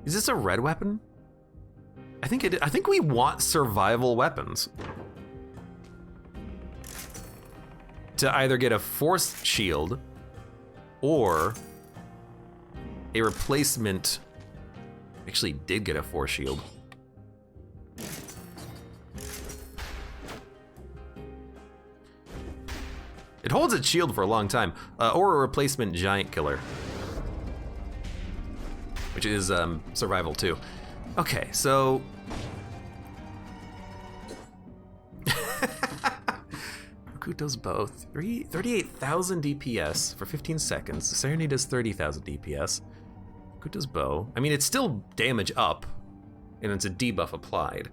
this a red weapon? I think we want survival weapons. To either get a force shield or a replacement. Actually did get a force shield. It holds its shield for a long time. Or a replacement giant killer. Which is survival too. Okay, so Hokuto's bow, 38,000 DPS for 15 seconds. Serenade does 30,000 DPS. Hokuto's bow, I mean, it's still damage up, and it's a debuff applied.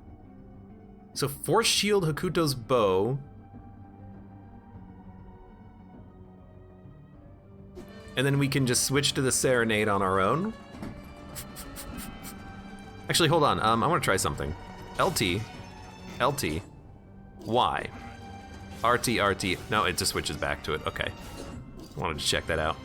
So force shield Hokuto's bow. And then we can just switch to the Serenade on our own. Actually, hold on, I wanna try something. LT, Y. RT. No, it just switches back to it. Okay. I wanted to check that out.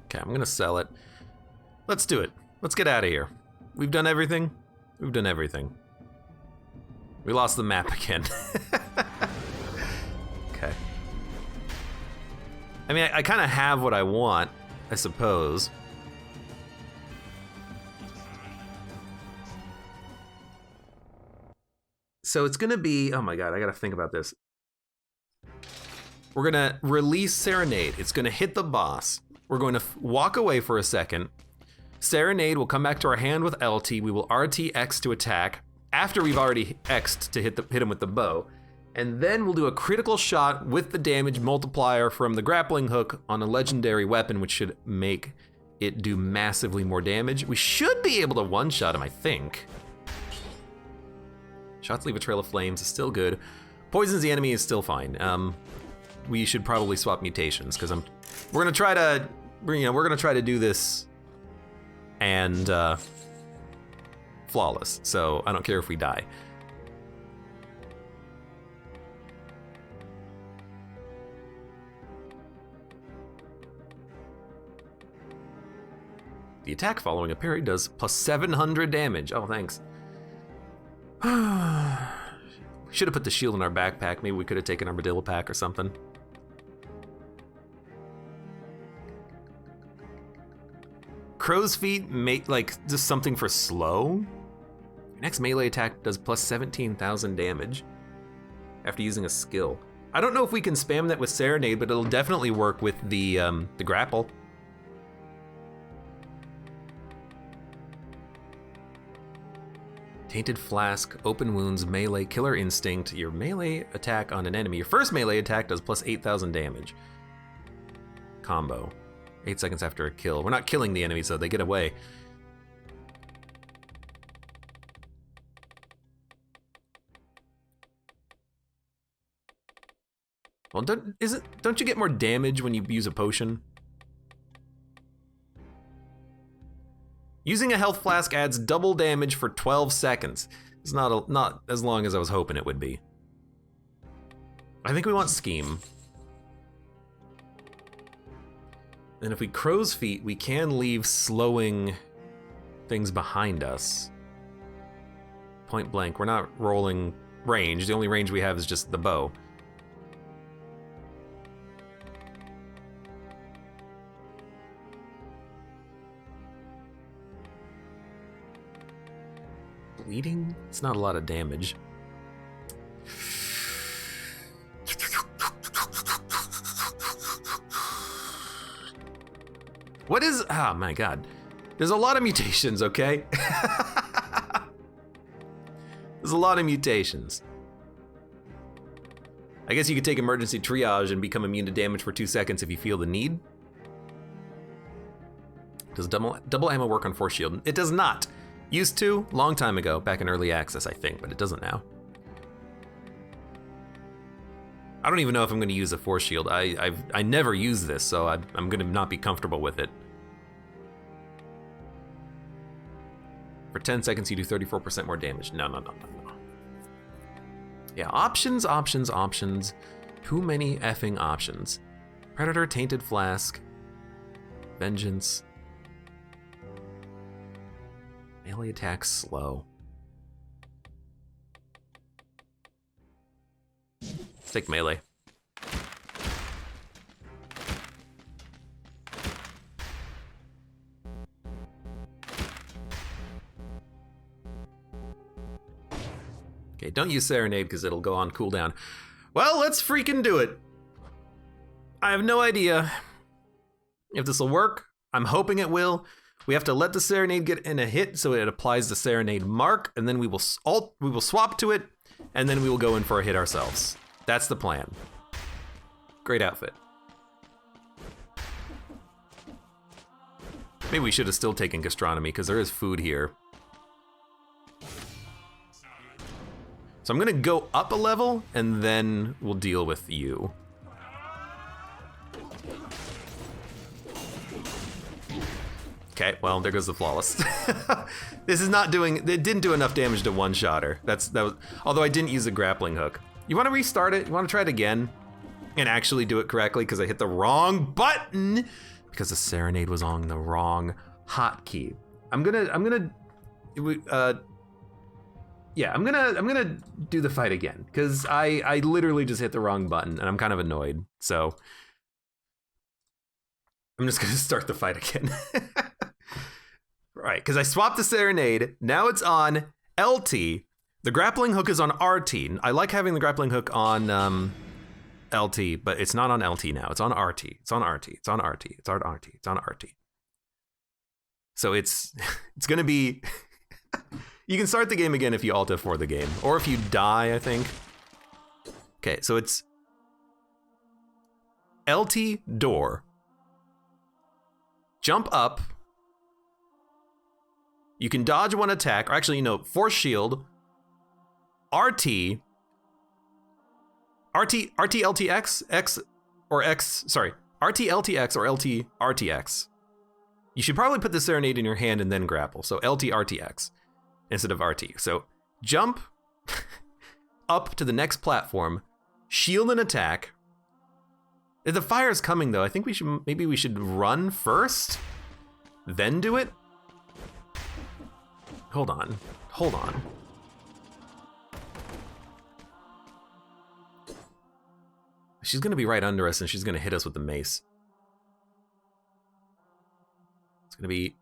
Okay, I'm gonna sell it. Let's do it. Let's get out of here. We've done everything. We've done everything. We lost the map again. Okay. I mean, I kind of have what I want, I suppose. So it's gonna be, oh my god, I gotta think about this. We're gonna release Serenade. It's gonna hit the boss. We're going to walk away for a second. Serenade will come back to our hand with LT. We will RTX to attack after we've already X'd to hit him with the bow. And then we'll do a critical shot with the damage multiplier from the grappling hook on a legendary weapon, which should make it do massively more damage. We should be able to one-shot him, I think. Shots leave a trail of flames is still good. Poisons the enemy is still fine. We should probably swap mutations because we're gonna try to do this and flawless. So I don't care if we die. The attack following a parry does plus 700 damage. Oh, thanks. We should have put the shield in our backpack. Maybe we could have taken our Armadillo pack or something. Crow's feet make like just something for slow. Your next melee attack does plus 17,000 damage after using a skill. I don't know if we can spam that with Serenade, but it'll definitely work with the grapple. Tainted Flask, Open Wounds, Melee, Killer Instinct. Your melee attack on an enemy. Your first melee attack does plus 8,000 damage. Combo. 8 seconds after a kill. We're not killing the enemy, so they get away. Well, don't you get more damage when you use a potion? Using a health flask adds double damage for 12 seconds. It's not as long as I was hoping it would be. I think we want Scheme. And if we Crow's Feet, we can leave slowing things behind us. Point blank, we're not rolling range. The only range we have is just the bow. Bleeding? It's not a lot of damage. What is, oh my god. There's a lot of mutations, okay? There's a lot of mutations. I guess you could take emergency triage and become immune to damage for 2 seconds if you feel the need. Does double ammo work on Force Shield? It does not. Used to, long time ago, back in early access, I think, but it doesn't now. I don't even know if I'm gonna use a force shield. I never use this, so I'm gonna not be comfortable with it. For 10 seconds, you do 34% more damage. No. Yeah, options. Too many effing options. Predator, Tainted Flask, Vengeance. Melee attack slow. Let's take melee. Okay, don't use Serenade because it'll go on cooldown. Well, let's freaking do it. I have no idea if this will work. I'm hoping it will. We have to let the Serenade get in a hit so it applies the Serenade mark, and then we will swap to it, and then we will go in for a hit ourselves. That's the plan. Great outfit. Maybe we should have still taken gastronomy because there is food here. So I'm gonna go up a level and then we'll deal with you. Okay, well, there goes the flawless. This is not doing, it didn't do enough damage to one-shotter. That was, although I didn't use a grappling hook. You wanna restart it? You wanna try it again? And actually do it correctly because I hit the wrong button because the Serenade was on the wrong hotkey. I'm gonna do the fight again because I literally just hit the wrong button and I'm kind of annoyed. So I'm just gonna start the fight again. Right, because I swapped the Serenade. Now it's on LT. The grappling hook is on RT. I like having the grappling hook on LT, but it's not on LT now. It's on RT. It's on RT. It's on RT. It's on RT. It's on RT. So it's gonna be. You can start the game again if you alt F4 the game, or if you die, I think. Okay, so it's LT door. Jump up. You can dodge one attack, or actually, force shield. RT, LTX, X, or X, sorry, RT, LTX, or LT, RTX. You should probably put the Serenade in your hand and then grapple, so LT, RTX, instead of RT. So, jump up to the next platform, shield and attack. If the fire's coming though, I think maybe we should run first, then do it? Hold on. She's gonna be right under us and she's gonna hit us with the mace. It's gonna be...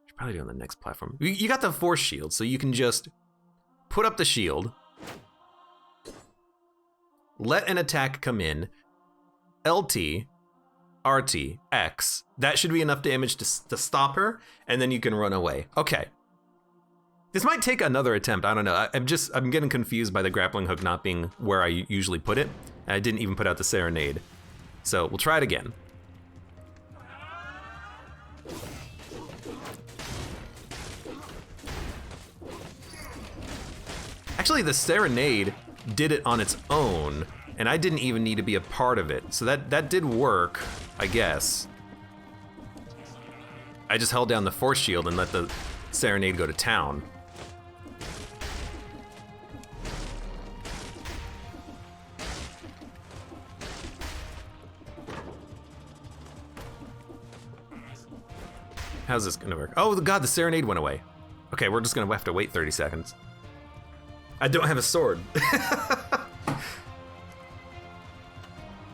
She's probably doing the next platform. You got the force shield, so you can just put up the shield, let an attack come in, LT, RT, X. That should be enough damage to stop her, and then you can run away. Okay. This might take another attempt, I don't know. I'm getting confused by the grappling hook not being where I usually put it. And I didn't even put out the Serenade. So we'll try it again. Actually, the Serenade did it on its own, and I didn't even need to be a part of it. So that did work, I guess. I just held down the force shield and let the Serenade go to town. How's this gonna work? Oh god, the Serenade went away. Okay, we're just gonna have to wait 30 seconds. I don't have a sword.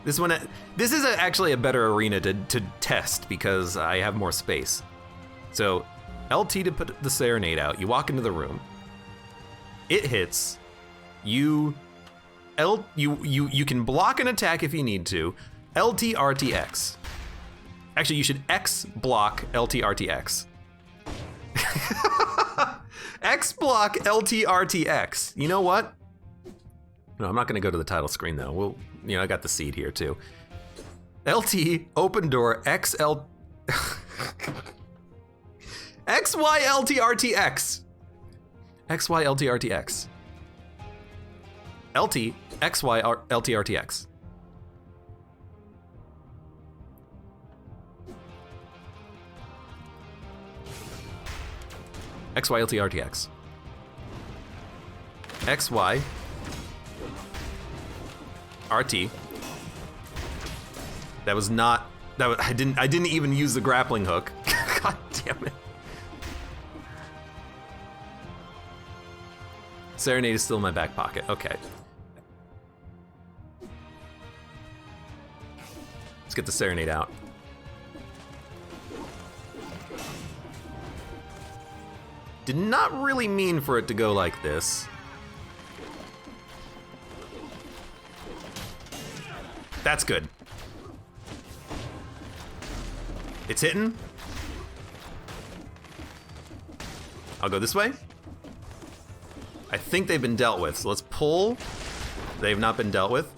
This is actually a better arena to test because I have more space. So, LT to put the Serenade out. You walk into the room. It hits. You can block an attack if you need to. LT RTX. Actually, you should X block LT RTX. X block LT RTX. You know what? No, I'm not gonna go to the title screen though. I got the seed here too. LT open door XL XY LT RTX. XY LT RTX. LT, XY, LT, RTX. XY, LT, RTX. XY, RT. That was not, I didn't even use the grappling hook. God damn it. Serenade is still in my back pocket. Okay. Let's get the Serenade out. Did not really mean for it to go like this. That's good. It's hitting. I'll go this way. I think they've been dealt with, so let's pull. They've not been dealt with.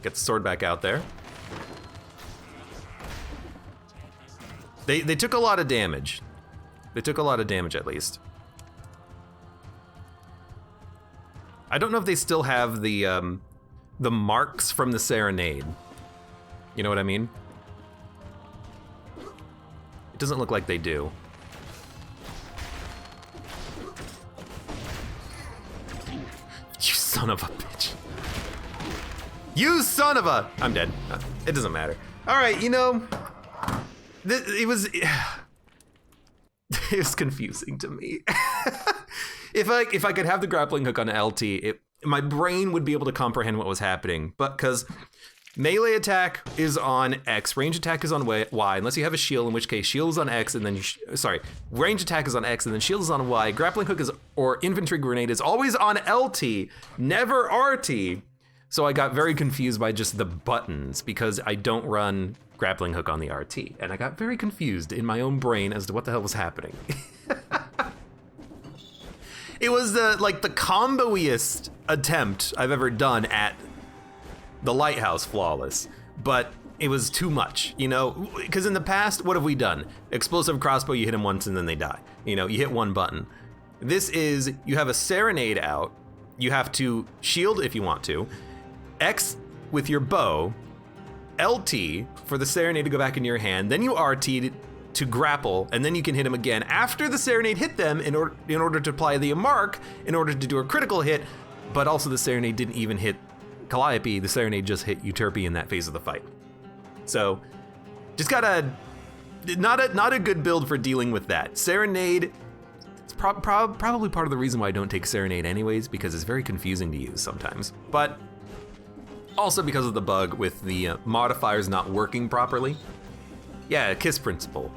Get the sword back out there. They took a lot of damage. They took a lot of damage, at least. I don't know if they still have the marks from the Serenade. You know what I mean? It doesn't look like they do. You son of a bitch. You son of a... I'm dead. It doesn't matter. All right, you know, it was confusing to me. If I could have the grappling hook on LT, my brain would be able to comprehend what was happening. But because melee attack is on X, range attack is on Y, unless you have a shield, in which case shield is on X, and then range attack is on X, and then shield is on Y. Grappling hook is, or infantry grenade, is always on LT, never RT. So I got very confused by just the buttons because I don't run grappling hook on the RT, and I got very confused in my own brain as to what the hell was happening. It was the combo-iest attempt I've ever done at the Lighthouse flawless, but it was too much, you know? Because in the past, what have we done? Explosive crossbow, you hit them once and then they die. You know, you hit one button. This is, you have a Serenade out, you have to shield if you want to, X with your bow, LT for the Serenade to go back in your hand, then you RT to grapple, and then you can hit him again after the Serenade hit them in order to apply the mark, in order to do a critical hit, but also the Serenade didn't even hit Calliope, the Serenade just hit Euterpe in that phase of the fight. So, just not a good build for dealing with that. Serenade, it's probably part of the reason why I don't take Serenade anyways, because it's very confusing to use sometimes. But also because of the bug with the modifiers not working properly. Yeah, KISS principle.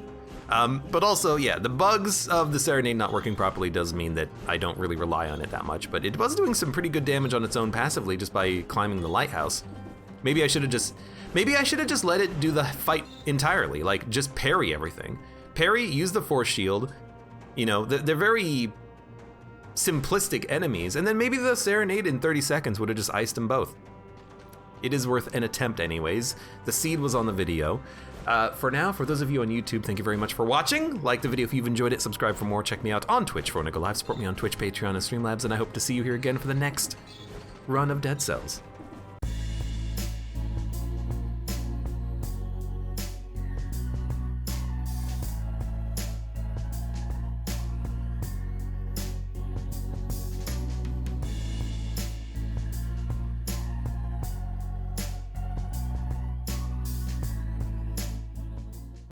But also, yeah, the bugs of the Serenade not working properly does mean that I don't really rely on it that much, but it was doing some pretty good damage on its own passively just by climbing the Lighthouse. Maybe I should have just let it do the fight entirely, like just parry everything. Parry, use the force shield, you know, they're very simplistic enemies, and then maybe the Serenade in 30 seconds would have just iced them both. It is worth an attempt anyways. The seed was on the video. For now, for those of you on YouTube, thank you very much for watching. Like the video if you've enjoyed it, subscribe for more, check me out on Twitch for when I go live, support me on Twitch, Patreon, and Streamlabs, and I hope to see you here again for the next run of Dead Cells.